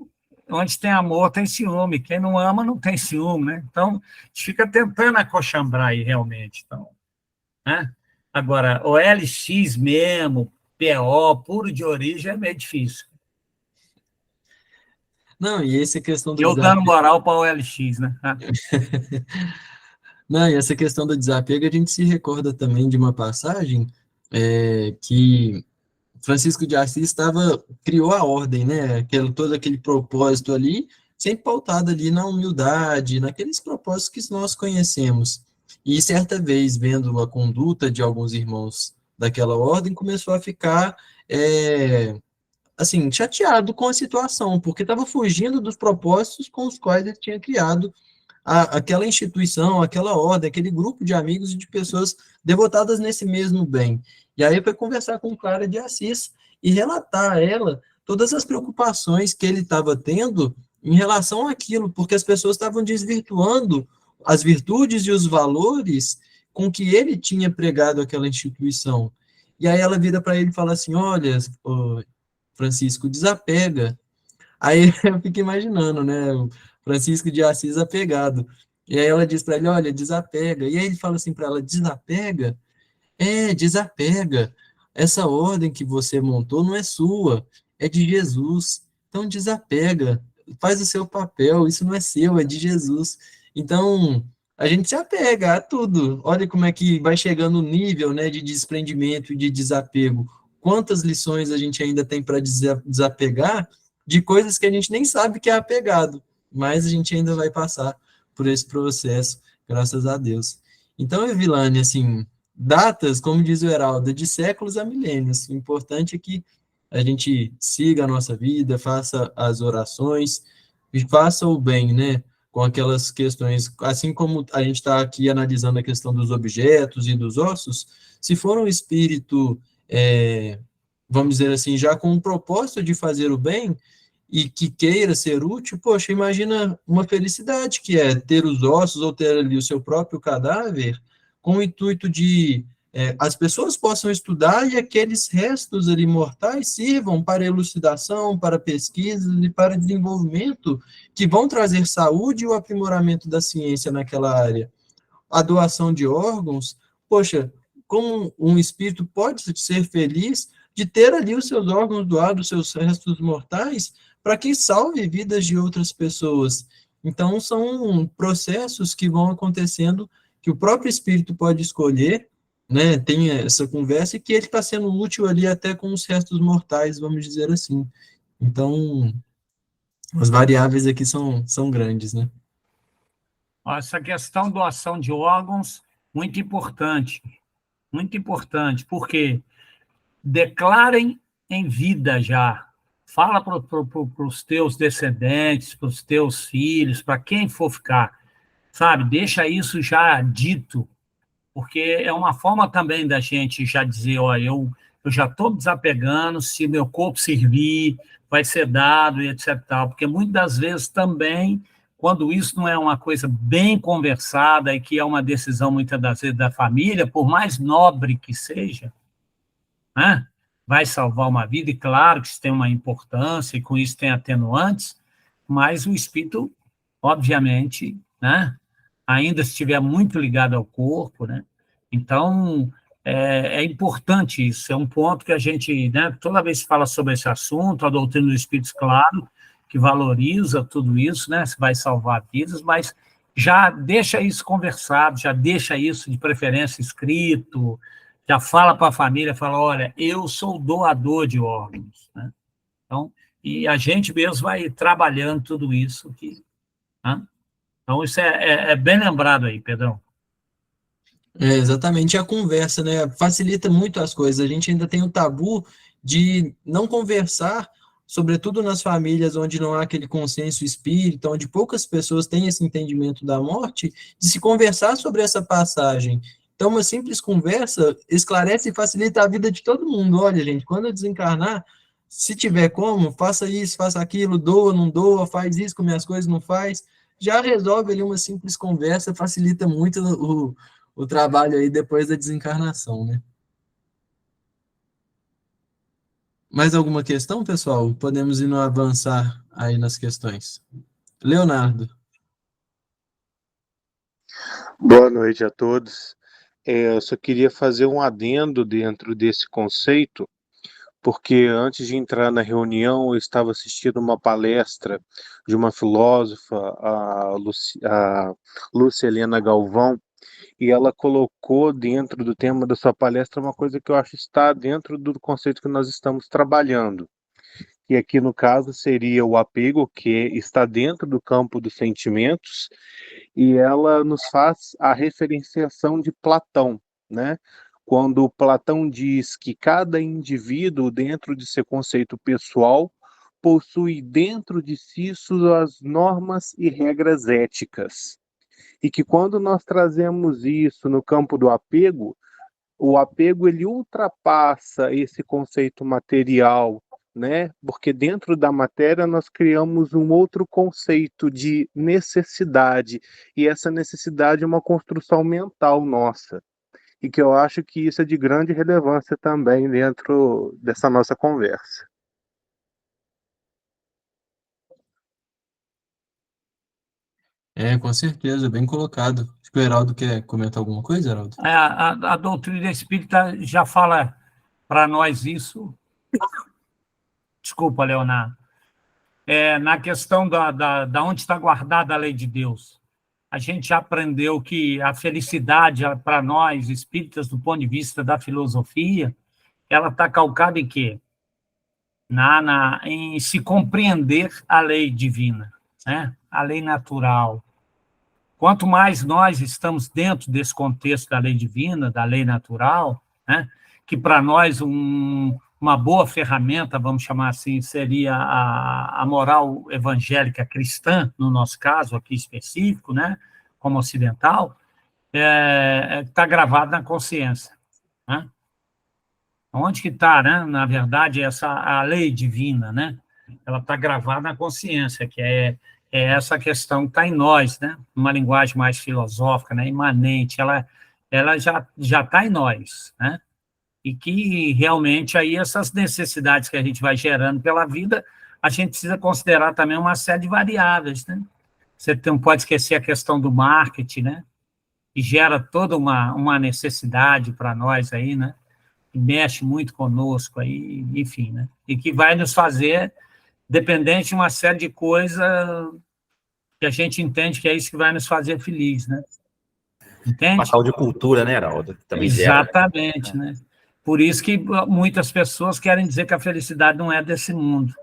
onde tem amor, tem ciúme. Quem não ama, não tem ciúme, né? Então, a gente fica tentando acochambrar aí, realmente. Então, né? Agora, o LX mesmo, PO, puro de origem, é meio difícil. Não, e essa questão E do eu dando desapego. moral para o LX, né? Não, e essa questão do desapego, a gente se recorda também de uma passagem que Francisco de Assis criou a ordem, né? Todo aquele propósito ali, sempre pautado ali na humildade, naqueles propósitos que nós conhecemos. E certa vez, vendo a conduta de alguns irmãos daquela ordem, começou a ficar, assim, chateado com a situação, porque estava fugindo dos propósitos com os quais ele tinha criado aquela instituição, aquela ordem, aquele grupo de amigos e de pessoas devotadas nesse mesmo bem. E aí foi conversar com Clara de Assis e relatar a ela todas as preocupações que ele estava tendo em relação àquilo, porque as pessoas estavam desvirtuando as virtudes e os valores com que ele tinha pregado aquela instituição. E aí ela vira para ele e fala assim, olha, Francisco, desapega. Aí eu fico imaginando, né? O Francisco de Assis apegado. E aí ela diz para ele, olha, desapega. E aí ele fala assim para ela, desapega? Desapega. Essa ordem que você montou não é sua, é de Jesus. Então desapega, faz o seu papel, isso não é seu, é de Jesus. Então, a gente se apega a tudo. Olha como é que vai chegando o nível, né, de desprendimento e de desapego. Quantas lições a gente ainda tem para desapegar de coisas que a gente nem sabe que é apegado, mas a gente ainda vai passar por esse processo, graças a Deus. Então, Evilane, assim, datas, como diz o Heraldo, de séculos a milênios. O importante é que a gente siga a nossa vida, faça as orações e faça o bem, né? Com aquelas questões, assim como a gente está aqui analisando a questão dos objetos e dos ossos, se for um espírito, vamos dizer assim, já com o propósito de fazer o bem e que queira ser útil, poxa, imagina uma felicidade que é ter os ossos ou ter ali o seu próprio cadáver com o intuito de as pessoas possam estudar e aqueles restos ali mortais sirvam para elucidação, para pesquisas e para desenvolvimento que vão trazer saúde e o aprimoramento da ciência naquela área. A doação de órgãos, poxa, como um espírito pode ser feliz de ter ali os seus órgãos doados, os seus restos mortais, para que salve vidas de outras pessoas. Então, são processos que vão acontecendo que o próprio espírito pode escolher, né, tem essa conversa, e que ele está sendo útil ali até com os restos mortais, vamos dizer assim. Então, as variáveis aqui são grandes, né? Essa questão de doação de órgãos, muito importante, porque declarem em vida já. Fala para os teus descendentes, para os teus filhos, para quem for ficar, sabe? Deixa isso já dito, porque é uma forma também da gente já dizer, olha, eu já estou me desapegando, se meu corpo servir, vai ser dado e etc. Porque muitas das vezes também, quando isso não é uma coisa bem conversada e que é uma decisão muitas das vezes da família, por mais nobre que seja, né, vai salvar uma vida, e claro que isso tem uma importância, e com isso tem atenuantes, mas o espírito, obviamente, né, ainda estiver muito ligado ao corpo, né, então é importante isso, é um ponto que a gente, né, toda vez que fala sobre esse assunto, a doutrina dos espíritos, claro, que valoriza tudo isso, né, vai salvar vidas, mas já deixa isso conversado, já deixa isso de preferência escrito, já fala para a família, fala, olha, eu sou doador de órgãos, né? Então, e a gente mesmo vai trabalhando tudo isso aqui, né? Então, isso é bem lembrado aí, Pedrão. Exatamente, a conversa, né, facilita muito as coisas. A gente ainda tem o tabu de não conversar, sobretudo nas famílias onde não há aquele consenso espírita, onde poucas pessoas têm esse entendimento da morte, de se conversar sobre essa passagem. Então, uma simples conversa esclarece e facilita a vida de todo mundo. Olha, gente, quando eu desencarnar, se tiver como, faça isso, faça aquilo, doa, não doa, faz isso com minhas coisas, não faz. Já resolve ali uma simples conversa, facilita muito o trabalho aí depois da desencarnação, né? Mais alguma questão, pessoal? Podemos ir no avançar aí nas questões. Leonardo. Boa noite a todos. Eu só queria fazer um adendo dentro desse conceito, porque antes de entrar na reunião eu estava assistindo uma palestra de uma filósofa, a Lúcia Helena Galvão, e ela colocou dentro do tema da sua palestra uma coisa que eu acho que está dentro do conceito que nós estamos trabalhando. E aqui no caso seria o apego, que está dentro do campo dos sentimentos, e ela nos faz a referenciação de Platão, né? Quando Platão diz que cada indivíduo, dentro de seu conceito pessoal, possui dentro de si suas normas e regras éticas. E que quando nós trazemos isso no campo do apego, o apego ele ultrapassa esse conceito material, né? Porque dentro da matéria nós criamos um outro conceito de necessidade, e essa necessidade é uma construção mental nossa, e que eu acho que isso é de grande relevância também dentro dessa nossa conversa. Com certeza, bem colocado. Acho que o Heraldo quer comentar alguma coisa, Heraldo? A doutrina espírita já fala para nós isso. Desculpa, Leonardo. Na questão da onde está guardada a lei de Deus. A gente já aprendeu que a felicidade, para nós, espíritas, do ponto de vista da filosofia, ela está calcada em quê? Em se compreender a lei divina, né? A lei natural. Quanto mais nós estamos dentro desse contexto da lei divina, da lei natural, né? Que para nós uma boa ferramenta, vamos chamar assim, seria a moral evangélica cristã, no nosso caso aqui específico, né? Como ocidental, está gravado na consciência, né? Onde que está, né? Na verdade, a lei divina, né? Ela está gravada na consciência, que é essa questão que está em nós, né? Uma linguagem mais filosófica, né? Imanente, ela já está em nós, né? E que realmente aí essas necessidades que a gente vai gerando pela vida, a gente precisa considerar também uma série de variáveis, né? Você não pode esquecer a questão do marketing, né? Que gera toda uma necessidade para nós aí, né? Que mexe muito conosco aí, enfim, né? E que vai nos fazer dependente de uma série de coisas que a gente entende que é isso que vai nos fazer feliz, né? Entende? Uma tal de cultura, né, Heraldo? Também Exatamente, gera. né? Por isso que muitas pessoas querem dizer que a felicidade não é desse mundo,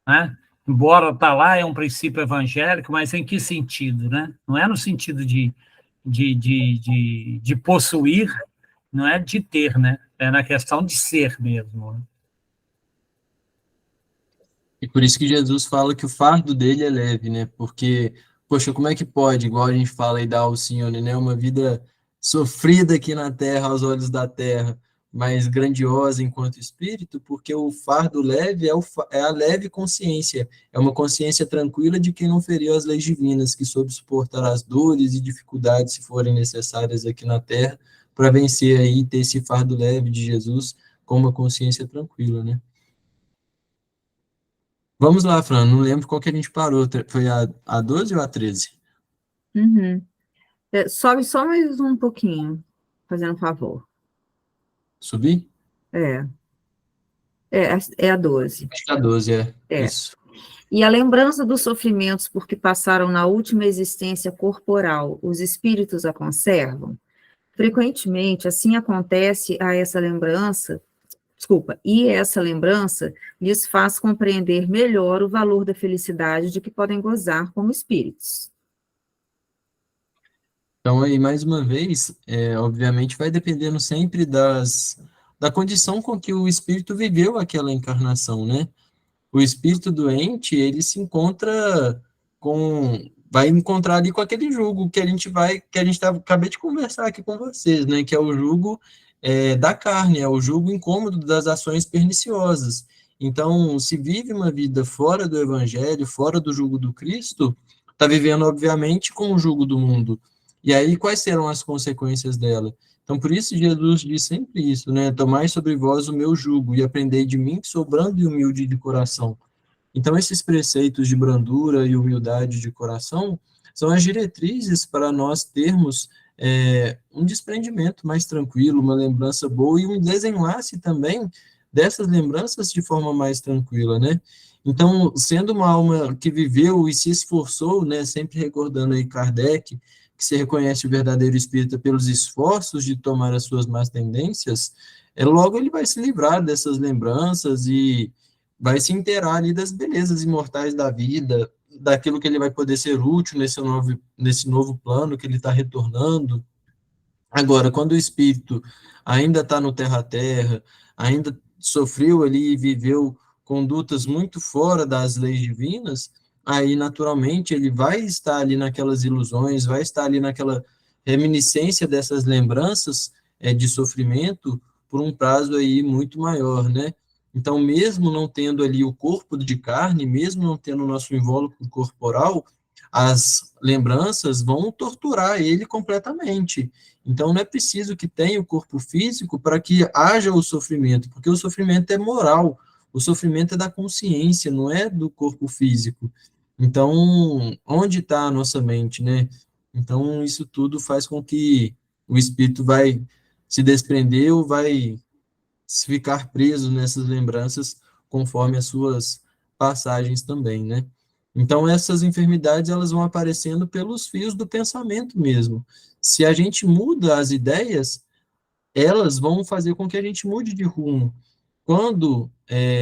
né? Embora tá lá, é um princípio evangélico, mas em que sentido, né? Não é no sentido de possuir, não é de ter, né? É na questão de ser mesmo, né? E por isso que Jesus fala que o fardo dele é leve, né? Porque, poxa, como é que pode, igual a gente fala aí da Alcione, né? Uma vida sofrida aqui na terra, aos olhos da terra, mas grandiosa enquanto espírito, porque o fardo leve é a leve consciência, é uma consciência tranquila de quem não feriu as leis divinas, que soube suportar as dores e dificuldades, se forem necessárias aqui na terra, para vencer aí, ter esse fardo leve de Jesus com uma consciência tranquila, né? Vamos lá, Fran, não lembro qual que a gente parou, foi a 12 ou a 13? Uhum. Sobe só mais um pouquinho, fazendo um favor. Subi? É a 12. Acho que a 12, É. isso. E a lembrança dos sofrimentos por que passaram na última existência corporal, os espíritos a conservam? Frequentemente, assim acontece a essa lembrança, e essa lembrança lhes faz compreender melhor o valor da felicidade de que podem gozar como espíritos. Então, aí, mais uma vez, obviamente, vai dependendo sempre da condição com que o espírito viveu aquela encarnação, né? O espírito doente, ele se encontra vai encontrar ali com aquele jugo que a gente acabei de conversar aqui com vocês, né? Que é o jugo da carne, é o jugo incômodo das ações perniciosas. Então, se vive uma vida fora do evangelho, fora do jugo do Cristo, está vivendo, obviamente, com o jugo do mundo. E aí, quais serão as consequências dela? Então, por isso, Jesus diz sempre isso, né? Tomai sobre vós o meu jugo e aprendei de mim, que sou brando e humilde de coração. Então, esses preceitos de brandura e humildade de coração são as diretrizes para nós termos um desprendimento mais tranquilo, uma lembrança boa e um desenlace também dessas lembranças de forma mais tranquila, né? Então, sendo uma alma que viveu e se esforçou, né, sempre recordando aí Kardec, que se reconhece o verdadeiro espírita pelos esforços de tomar as suas más tendências, logo ele vai se livrar dessas lembranças e vai se inteirar ali das belezas imortais da vida, daquilo que ele vai poder ser útil nesse novo plano que ele está retornando. Agora, quando o espírito ainda está no terra-terra, ainda sofreu ali e viveu condutas muito fora das leis divinas, aí naturalmente ele vai estar ali naquelas ilusões, vai estar ali naquela reminiscência dessas lembranças de sofrimento por um prazo aí muito maior, né? Então, mesmo não tendo ali o corpo de carne, mesmo não tendo o nosso invólucro corporal, as lembranças vão torturar ele completamente. Então, não é preciso que tenha o corpo físico para que haja o sofrimento, porque o sofrimento é moral, o sofrimento é da consciência, não é do corpo físico. Então, onde está a nossa mente, né? Então, isso tudo faz com que o espírito vai se desprender ou vai ficar preso nessas lembranças conforme as suas passagens também, né? Então, essas enfermidades, elas vão aparecendo pelos fios do pensamento mesmo. Se a gente muda as ideias, elas vão fazer com que a gente mude de rumo. Quando,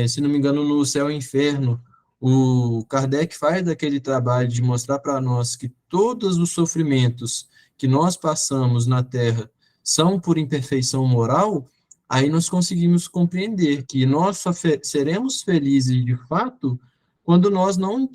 se não me engano, no Céu e Inferno, o Kardec faz aquele trabalho de mostrar para nós que todos os sofrimentos que nós passamos na Terra são por imperfeição moral, aí nós conseguimos compreender que nós só seremos felizes de fato quando nós não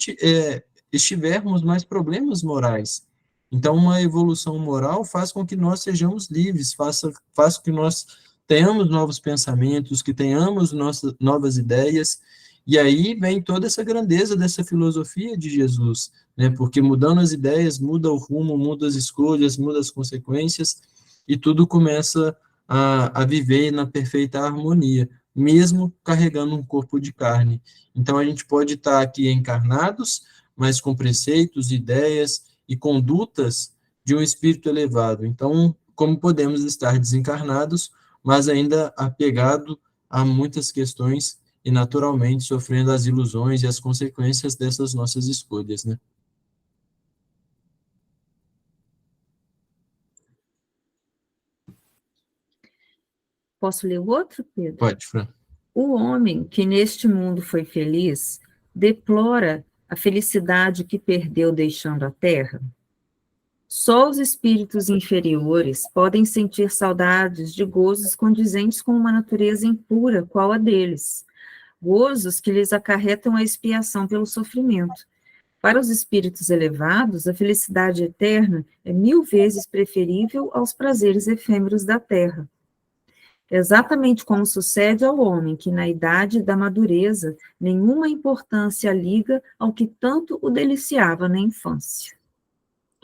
estivermos mais problemas morais. Então, uma evolução moral faz com que nós sejamos livres, faz com que nós tenhamos novos pensamentos, que tenhamos novas ideias, e aí vem toda essa grandeza dessa filosofia de Jesus, né? Porque mudando as ideias, muda o rumo, muda as escolhas, muda as consequências, e tudo começa a viver na perfeita harmonia, mesmo carregando um corpo de carne. Então, a gente pode estar aqui encarnados, mas com preceitos, ideias e condutas de um espírito elevado. Então, como podemos estar desencarnados, mas ainda apegado a muitas questões e, naturalmente, sofrendo as ilusões e as consequências dessas nossas escolhas, né? Posso ler o outro, Pedro? Pode, Fran. O homem que neste mundo foi feliz deplora a felicidade que perdeu deixando a terra. Só os espíritos inferiores podem sentir saudades de gozos condizentes com uma natureza impura, qual a deles. Gozos que lhes acarretam a expiação pelo sofrimento. Para os espíritos elevados, a felicidade eterna é 1000 vezes preferível aos prazeres efêmeros da terra. Exatamente como sucede ao homem que, na idade da madureza, nenhuma importância liga ao que tanto o deliciava na infância.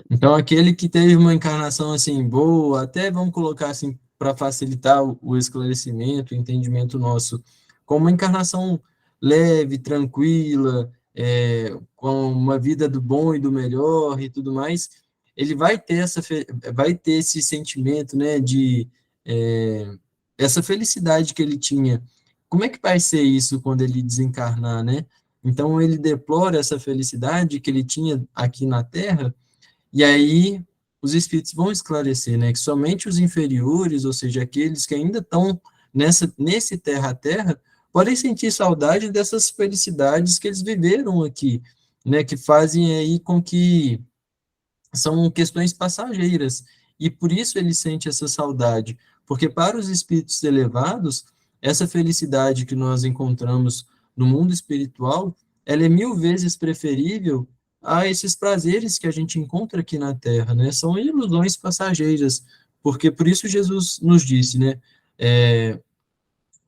Então, aquele que teve uma encarnação assim boa, até vamos colocar assim para facilitar o esclarecimento, o entendimento nosso, com uma encarnação leve, tranquila, com uma vida do bom e do melhor e tudo mais, ele vai ter vai ter esse sentimento, né, de essa felicidade que ele tinha. Como é que vai ser isso quando ele desencarnar, né? Então, ele deplora essa felicidade que ele tinha aqui na Terra, e aí os espíritos vão esclarecer, né, que somente os inferiores, ou seja, aqueles que ainda estão nesse terra a terra, podem sentir saudade dessas felicidades que eles viveram aqui, né, que fazem aí com que são questões passageiras, e por isso ele sente essa saudade, porque para os espíritos elevados, essa felicidade que nós encontramos no mundo espiritual, ela é 1000 vezes preferível a esses prazeres que a gente encontra aqui na Terra, né? São ilusões passageiras, porque por isso Jesus nos disse, né?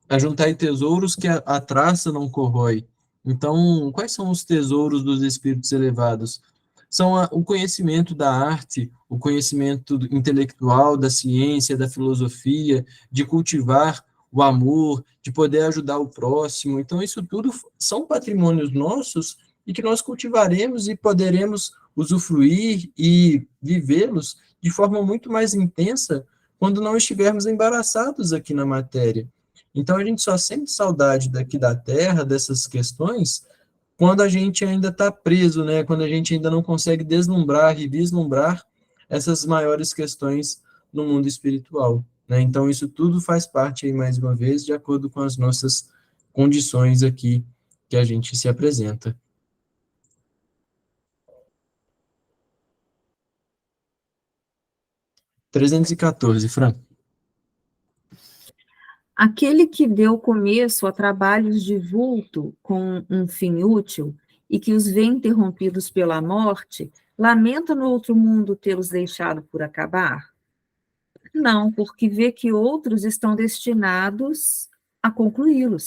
Ajuntai tesouros que a traça não corrói. Então, quais são os tesouros dos espíritos elevados? São o conhecimento da arte, o conhecimento intelectual, da ciência, da filosofia, de cultivar o amor, de poder ajudar o próximo. Então, isso tudo são patrimônios nossos e que nós cultivaremos e poderemos usufruir e vivê-los de forma muito mais intensa quando não estivermos embaraçados aqui na matéria. Então, a gente só sente saudade daqui da Terra, dessas questões, quando a gente ainda está preso, né? Quando a gente ainda não consegue deslumbrar e vislumbrar essas maiores questões no mundo espiritual, né? Então, isso tudo faz parte, aí, mais uma vez, de acordo com as nossas condições aqui que a gente se apresenta. 314, Fran. Aquele que deu começo a trabalhos de vulto com um fim útil e que os vê interrompidos pela morte, lamenta no outro mundo tê-los deixado por acabar? Não, porque vê que outros estão destinados a concluí-los.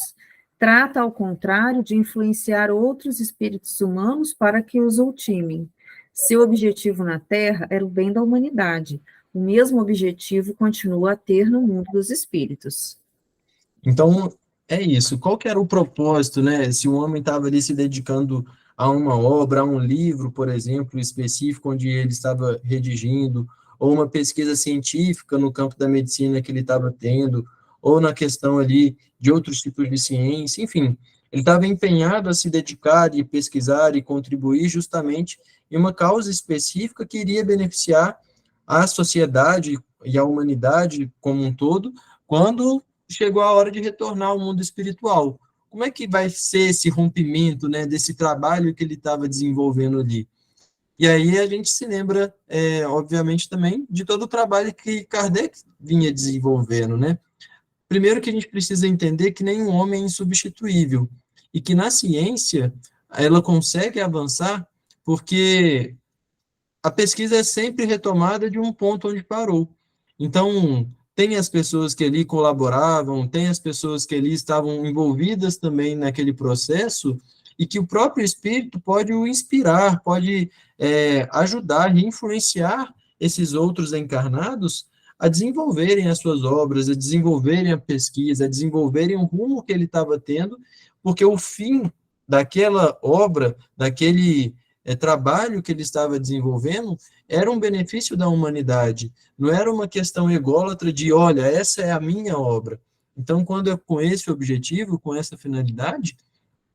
Trata, ao contrário, de influenciar outros espíritos humanos para que os ultimem. Seu objetivo na Terra era o bem da humanidade. O mesmo objetivo continua a ter no mundo dos espíritos. Então, é isso. Qual que era o propósito, né? Se o homem estava ali se dedicando a uma obra, a um livro, por exemplo, específico, onde ele estava redigindo, ou uma pesquisa científica no campo da medicina que ele estava tendo, ou na questão ali de outros tipos de ciência, enfim, ele estava empenhado a se dedicar e pesquisar e contribuir justamente em uma causa específica que iria beneficiar a sociedade e a humanidade como um todo, quando chegou a hora de retornar ao mundo espiritual. Como é que vai ser esse rompimento, né, desse trabalho que ele estava desenvolvendo ali? E aí a gente se lembra, obviamente, também de todo o trabalho que Kardec vinha desenvolvendo, né? Primeiro que a gente precisa entender que nenhum homem é insubstituível, e que na ciência ela consegue avançar porque a pesquisa é sempre retomada de um ponto onde parou. Então, tem as pessoas que ali colaboravam, tem as pessoas que ali estavam envolvidas também naquele processo, e que o próprio espírito pode o inspirar, pode ajudar e influenciar esses outros encarnados a desenvolverem as suas obras, a desenvolverem a pesquisa, a desenvolverem o rumo que ele estava tendo, porque o fim daquela obra, daquele trabalho que ele estava desenvolvendo, era um benefício da humanidade, não era uma questão ególatra de, olha, essa é a minha obra. Então, quando é com esse objetivo, com essa finalidade,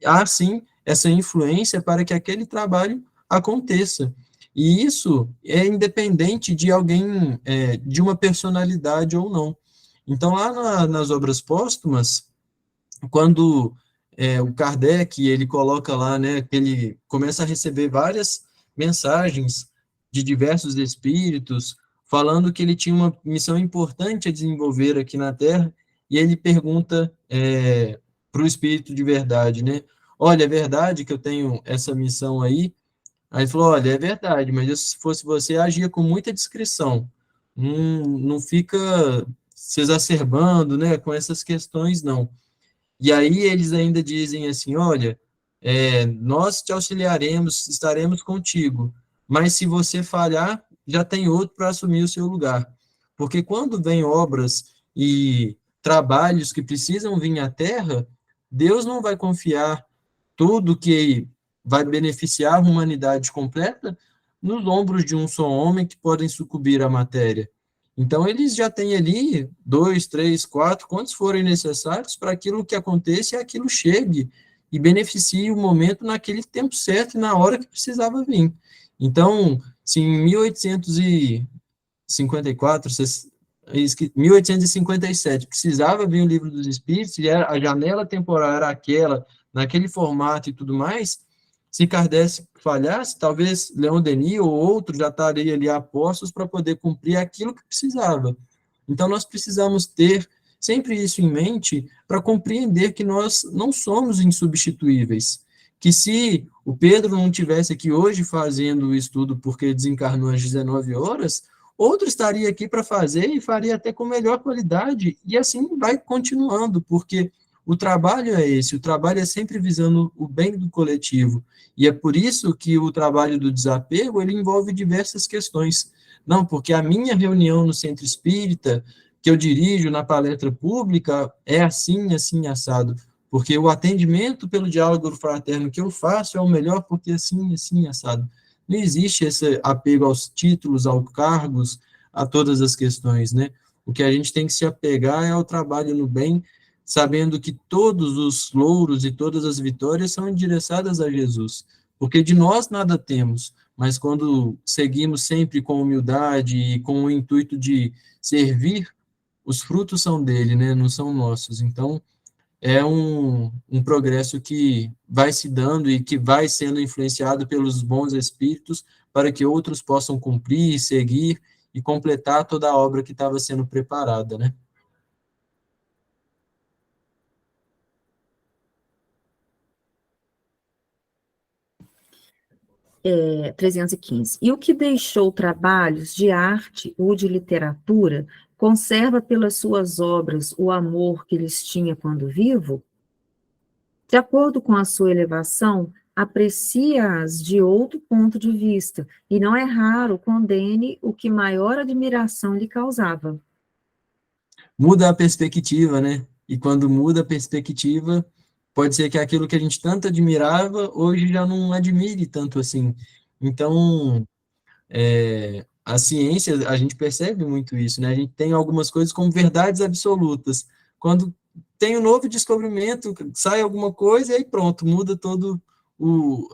há sim essa influência para que aquele trabalho aconteça. E isso é independente de alguém, de uma personalidade ou não. Então, lá nas obras póstumas, quando o Kardec, ele coloca lá, né, que ele começa a receber várias mensagens de diversos espíritos, falando que ele tinha uma missão importante a desenvolver aqui na Terra, e ele pergunta para o espírito de verdade, né, olha, é verdade que eu tenho essa missão aí? Aí ele falou, olha, é verdade, mas eu, se fosse você, agia com muita discrição, não fica se exacerbando, né, com essas questões, não. E aí eles ainda dizem assim, olha, nós te auxiliaremos, estaremos contigo, mas se você falhar, já tem outro para assumir o seu lugar. Porque quando vem obras e trabalhos que precisam vir à Terra, Deus não vai confiar tudo que vai beneficiar a humanidade completa nos ombros de um só homem que podem sucumbir à matéria. Então, eles já têm ali 2, 3, 4, quantos forem necessários para aquilo que aconteça e aquilo chegue e beneficie o momento naquele tempo certo e na hora que precisava vir. Então, se em 1854, 1857, precisava vir o Livro dos Espíritos, e a janela temporal era aquela, naquele formato e tudo mais, se Kardec falhasse, talvez Leon Denis ou outro já estaria ali a postos para poder cumprir aquilo que precisava. Então, nós precisamos ter sempre isso em mente para compreender que nós não somos insubstituíveis, que se o Pedro não tivesse aqui hoje fazendo o estudo porque desencarnou às 19 horas, outro estaria aqui para fazer e faria até com melhor qualidade, e assim vai continuando, porque o trabalho é esse, o trabalho é sempre visando o bem do coletivo, e é por isso que o trabalho do desapego, ele envolve diversas questões. Não, porque a minha reunião no centro espírita, que eu dirijo na palestra pública, é assim, assim, assado, porque o atendimento pelo diálogo fraterno que eu faço é o melhor, porque assim, assim, assado. Não existe esse apego aos títulos, aos cargos, a todas as questões, né? O que a gente tem que se apegar é ao trabalho no bem, sabendo que todos os louros e todas as vitórias são endereçadas a Jesus, porque de nós nada temos, mas quando seguimos sempre com humildade e com o intuito de servir, os frutos são dele, né? Não são nossos. Então, é um progresso que vai se dando e que vai sendo influenciado pelos bons espíritos para que outros possam cumprir, seguir e completar toda a obra que estava sendo preparada, né? É, 315. E o que deixou trabalhos de arte ou de literatura conserva pelas suas obras o amor que lhes tinha quando vivo? De acordo com a sua elevação, aprecia-as de outro ponto de vista, e não é raro condene o que maior admiração lhe causava. Muda a perspectiva, né? E quando muda a perspectiva, pode ser que aquilo que a gente tanto admirava, hoje já não admire tanto assim. Então, a ciência, a gente percebe muito isso, né? A gente tem algumas coisas como verdades absolutas. Quando tem um novo descobrimento, sai alguma coisa e aí pronto, muda todo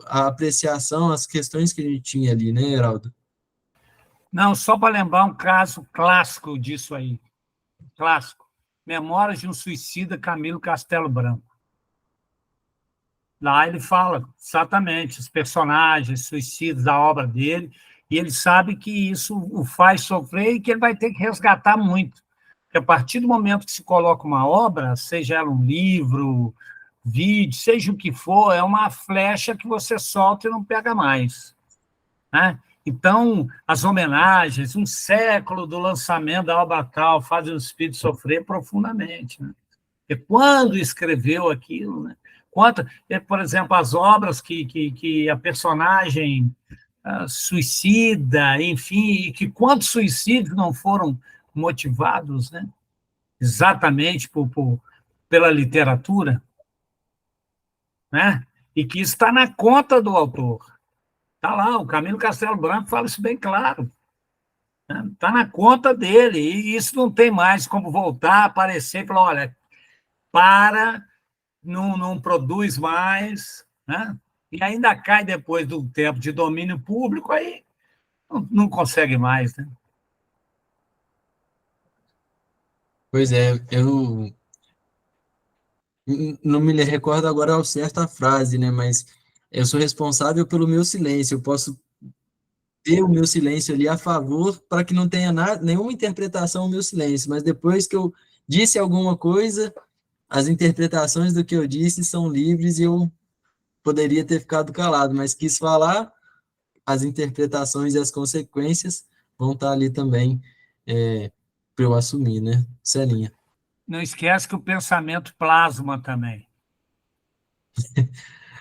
a apreciação, as questões que a gente tinha ali, né, Heraldo? Não, só para lembrar um caso clássico disso aí. Clássico. Memórias de um Suicida, Camilo Castelo Branco. Lá ele fala exatamente os personagens suicidas da obra dele, e ele sabe que isso o faz sofrer e que ele vai ter que resgatar muito. Porque a partir do momento que se coloca uma obra, seja ela um livro, vídeo, seja o que for, é uma flecha que você solta e não pega mais, né? Então, as homenagens, um século do lançamento da obra tal, fazem o espírito sofrer profundamente, né? Porque quando escreveu aquilo, né? Por exemplo, as obras que a personagem suicida, enfim, e que quantos suicídios não foram motivados, né? Exatamente pela literatura, né? E que isso está na conta do autor. Está lá, o Camilo Castelo Branco fala isso bem claro. Está na conta dele, e isso não tem mais como voltar, aparecer e falar, olha, não produz mais, né? E ainda cai depois do tempo de domínio público, aí não consegue mais, né? Pois é, eu não me recordo agora ao certo a frase, né, mas eu sou responsável pelo meu silêncio, eu posso ter o meu silêncio ali a favor para que não tenha nenhuma interpretação ao meu silêncio, mas depois que eu disse alguma coisa, as interpretações do que eu disse são livres e eu poderia ter ficado calado, mas quis falar, as interpretações e as consequências vão estar ali também para eu assumir, né? Celinha. Não esquece que o pensamento plasma também.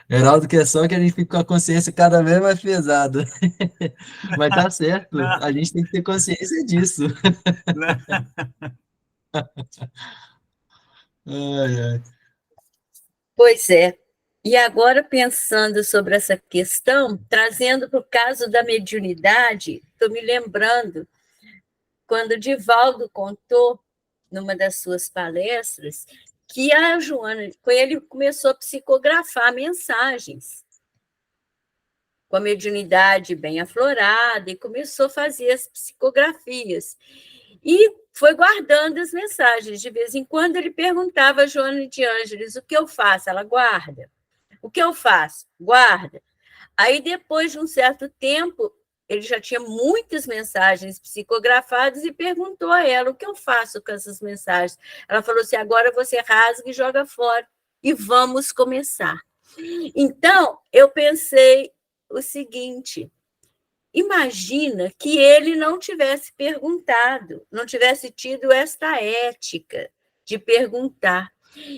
Heraldo quer só que a gente fique com a consciência cada vez mais pesada. Mas tá certo, Não. a gente tem que ter consciência disso. Ai, ai. Pois é. E agora, pensando sobre essa questão, trazendo para o caso da mediunidade, estou me lembrando quando o Divaldo contou, numa das suas palestras, que a Joana, com ele, começou a psicografar mensagens, com a mediunidade bem aflorada, e começou a fazer as psicografias. E foi guardando as mensagens. De vez em quando ele perguntava a Joana de Ângeles, o que eu faço? Ela guarda. O que eu faço? Guarda. Aí, depois de um certo tempo, ele já tinha muitas mensagens psicografadas e perguntou a ela, o que eu faço com essas mensagens? Ela falou assim, agora você rasga e joga fora, e vamos começar. Então, eu pensei o seguinte, imagina que ele não tivesse perguntado, não tivesse tido esta ética de perguntar.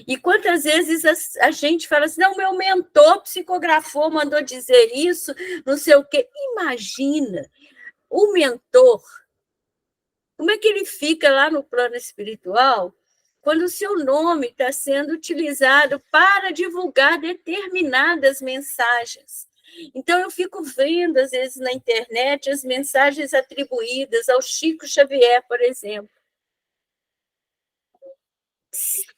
E quantas vezes a gente fala assim, não, meu mentor psicografou, mandou dizer isso, não sei o quê. Imagina, o mentor, como é que ele fica lá no plano espiritual quando o seu nome está sendo utilizado para divulgar determinadas mensagens? Então, eu fico vendo, às vezes, na internet, as mensagens atribuídas ao Chico Xavier, por exemplo.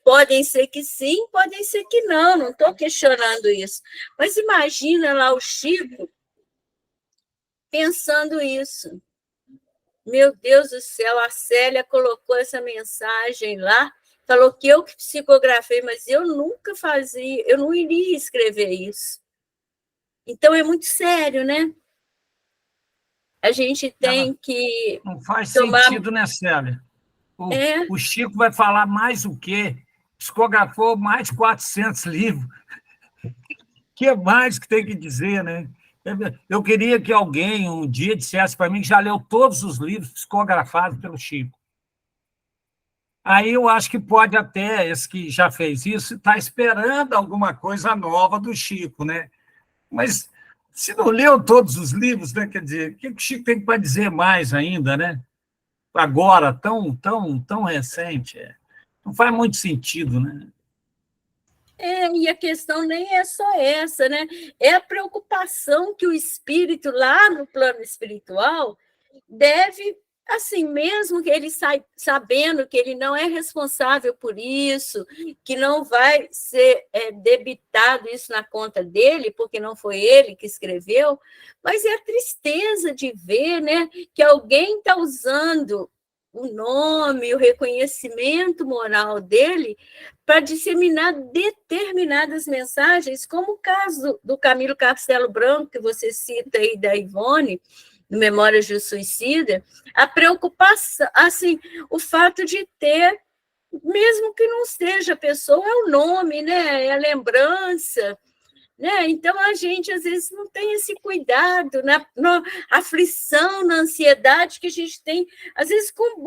Podem ser que sim, podem ser que não estou questionando isso. Mas imagina lá o Chico pensando isso. Meu Deus do céu, a Célia colocou essa mensagem lá, falou que eu que psicografei, mas eu nunca fazia, eu não iria escrever isso. Então, é muito sério, né? A gente tem que Não faz tomar... sentido, né, Célia? O Chico vai falar mais o quê? Psicografou mais de 400 livros. O que mais que tem que dizer, né? Eu queria que alguém um dia dissesse para mim que já leu todos os livros psicografados pelo Chico. Aí eu acho que pode até, esse que já fez isso, está esperando alguma coisa nova do Chico, né? Mas se não leu todos os livros, né? Quer dizer, o que o Chico tem para dizer mais ainda, né? Agora, tão recente, não faz muito sentido, né? E a questão nem é só essa, né? É a preocupação que o espírito, lá no plano espiritual, deve, assim, mesmo que ele sabendo que ele não é responsável por isso, que não vai ser debitado isso na conta dele, porque não foi ele que escreveu, mas é a tristeza de ver, né, que alguém está usando o nome, o reconhecimento moral dele para disseminar determinadas mensagens, como o caso do Camilo Castelo Branco, que você cita aí, da Ivone, no Memórias do Suicida, a preocupação, assim, o fato de ter, mesmo que não seja a pessoa, é o nome, né? É a lembrança, né? Então, a gente, às vezes, não tem esse cuidado, na aflição, na ansiedade que a gente tem, às vezes, com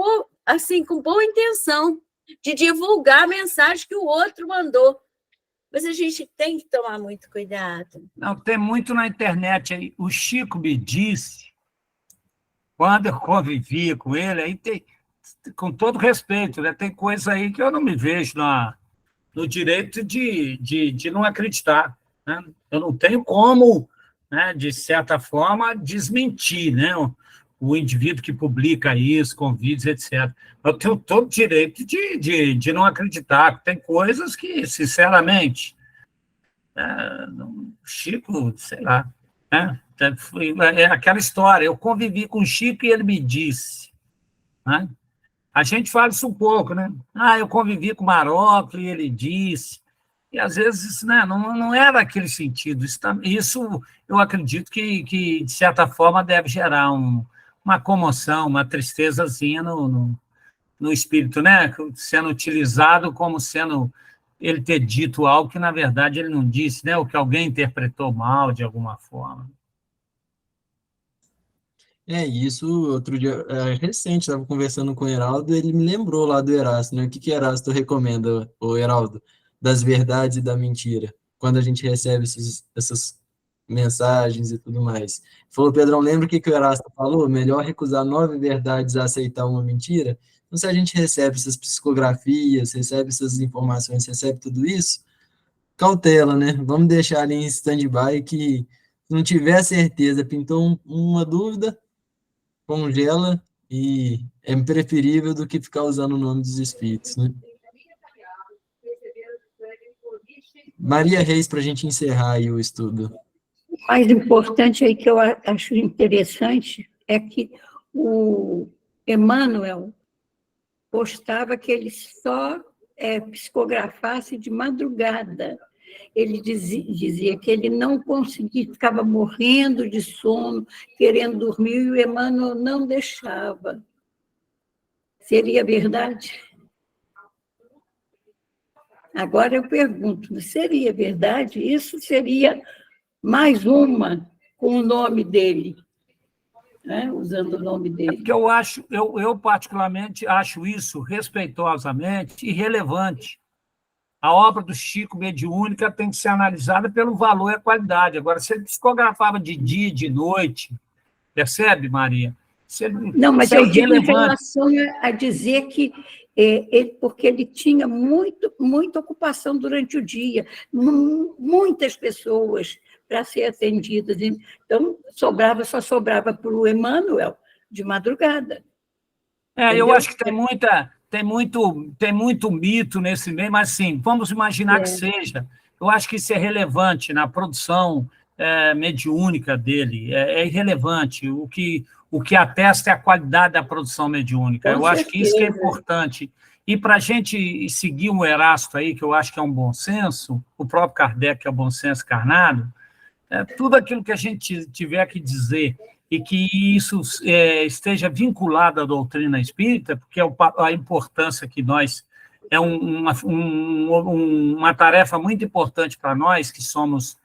boa intenção, de divulgar a mensagem que o outro mandou. Mas a gente tem que tomar muito cuidado. Não, tem muito na internet aí. O Chico me disse, quando eu convivi com ele, aí tem, com todo respeito, né, tem coisa aí que eu não me vejo no direito de não acreditar. Né? Eu não tenho como, né, de certa forma, desmentir, né, o indivíduo que publica isso, com vídeos, etc. Eu tenho todo o direito de não acreditar. Tem coisas que, sinceramente, Chico, sei lá, né? É aquela história, eu convivi com o Chico e ele me disse, né? A gente fala isso um pouco, né? Eu convivi com o Maroclo e ele disse, e às vezes, né, não era aquele sentido. Isso eu acredito que, de certa forma, deve gerar uma comoção, uma tristezazinha no espírito, né? Sendo utilizado como sendo ele ter dito algo que, na verdade, ele não disse, né? O que alguém interpretou mal, de alguma forma. Isso, outro dia, recente, estava conversando com o Heraldo, ele me lembrou lá do Erasto, né? O que Erasto recomenda, o Heraldo, das verdades e da mentira, quando a gente recebe essas mensagens e tudo mais. Falou, Pedrão, lembra o que o Erasto falou? Melhor recusar 9 verdades a aceitar uma mentira? Então, se a gente recebe essas psicografias, recebe essas informações, recebe tudo isso, cautela, né? Vamos deixar ali em stand-by que, se não tiver certeza, pintou uma dúvida, congela e é preferível do que ficar usando o nome dos espíritos, né? Maria Reis, para a gente encerrar aí o estudo. O mais importante aí que eu acho interessante é que o Emmanuel postava que ele só psicografasse de madrugada. Ele dizia que ele não conseguia, ficava morrendo de sono, querendo dormir, e o Emmanuel não deixava. Seria verdade? Agora eu pergunto, seria verdade? Isso seria mais uma com o nome dele, né? Usando o nome dele. Porque eu particularmente acho isso respeitosamente irrelevante. A obra do Chico Mediúnica tem que ser analisada pelo valor e a qualidade. Agora, se ele psicografava de dia e de noite, percebe, Maria? Não, mas eu digo em relevante. relação a dizer que porque ele tinha muita ocupação durante o dia, muitas pessoas para ser atendidas. Então, só sobrava para o Emmanuel de madrugada. Eu acho que tem muito mito nesse meio, mas sim, vamos imaginar que seja. Eu acho que isso é relevante na produção mediúnica dele, é irrelevante. O que atesta é a qualidade da produção mediúnica. Eu acho que isso que é importante. E para a gente seguir o Erasto aí, que eu acho que é um bom senso, o próprio Kardec, que é o bom senso encarnado, tudo aquilo que a gente tiver que dizer e que isso esteja vinculado à doutrina espírita, porque a importância que nós... É uma tarefa muito importante para nós, que somos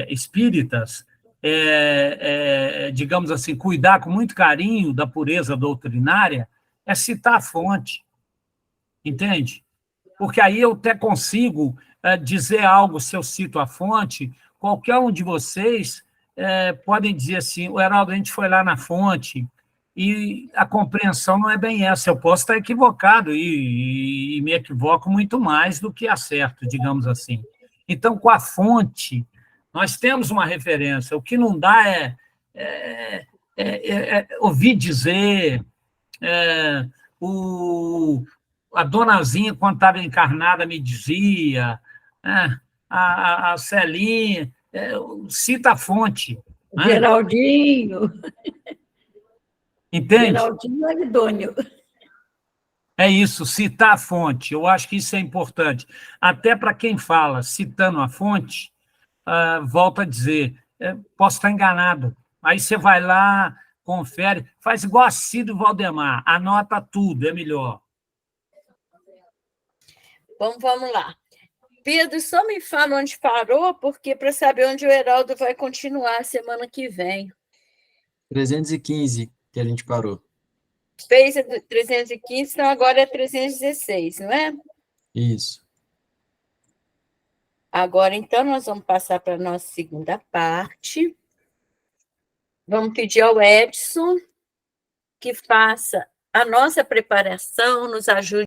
espíritas, digamos assim, cuidar com muito carinho da pureza doutrinária, é citar a fonte, entende? Porque aí eu até consigo dizer algo, se eu cito a fonte, qualquer um de vocês podem dizer assim, o Heraldo, a gente foi lá na fonte, e a compreensão não é bem essa, eu posso estar equivocado, e me equivoco muito mais do que acerto, digamos assim. Então, com a fonte, nós temos uma referência, o que não dá é ouvir dizer, a Donazinha, quando estava encarnada, me dizia, a Celinha, cita a fonte. Geraldinho. Entende? Geraldinho é idôneo. É isso, citar a fonte. Eu acho que isso é importante. Até para quem fala citando a fonte, volto a dizer, posso estar enganado. Aí você vai lá, confere, faz igual a Ciro Valdemar, anota tudo, é melhor. Bom, vamos lá. Pedro, só me fala onde parou, porque para saber onde o Heraldo vai continuar semana que vem. 315 que a gente parou. Fez a 315, então agora é 316, não é? Isso. Agora, então, nós vamos passar para a nossa segunda parte. Vamos pedir ao Edson que faça a nossa preparação, nos ajude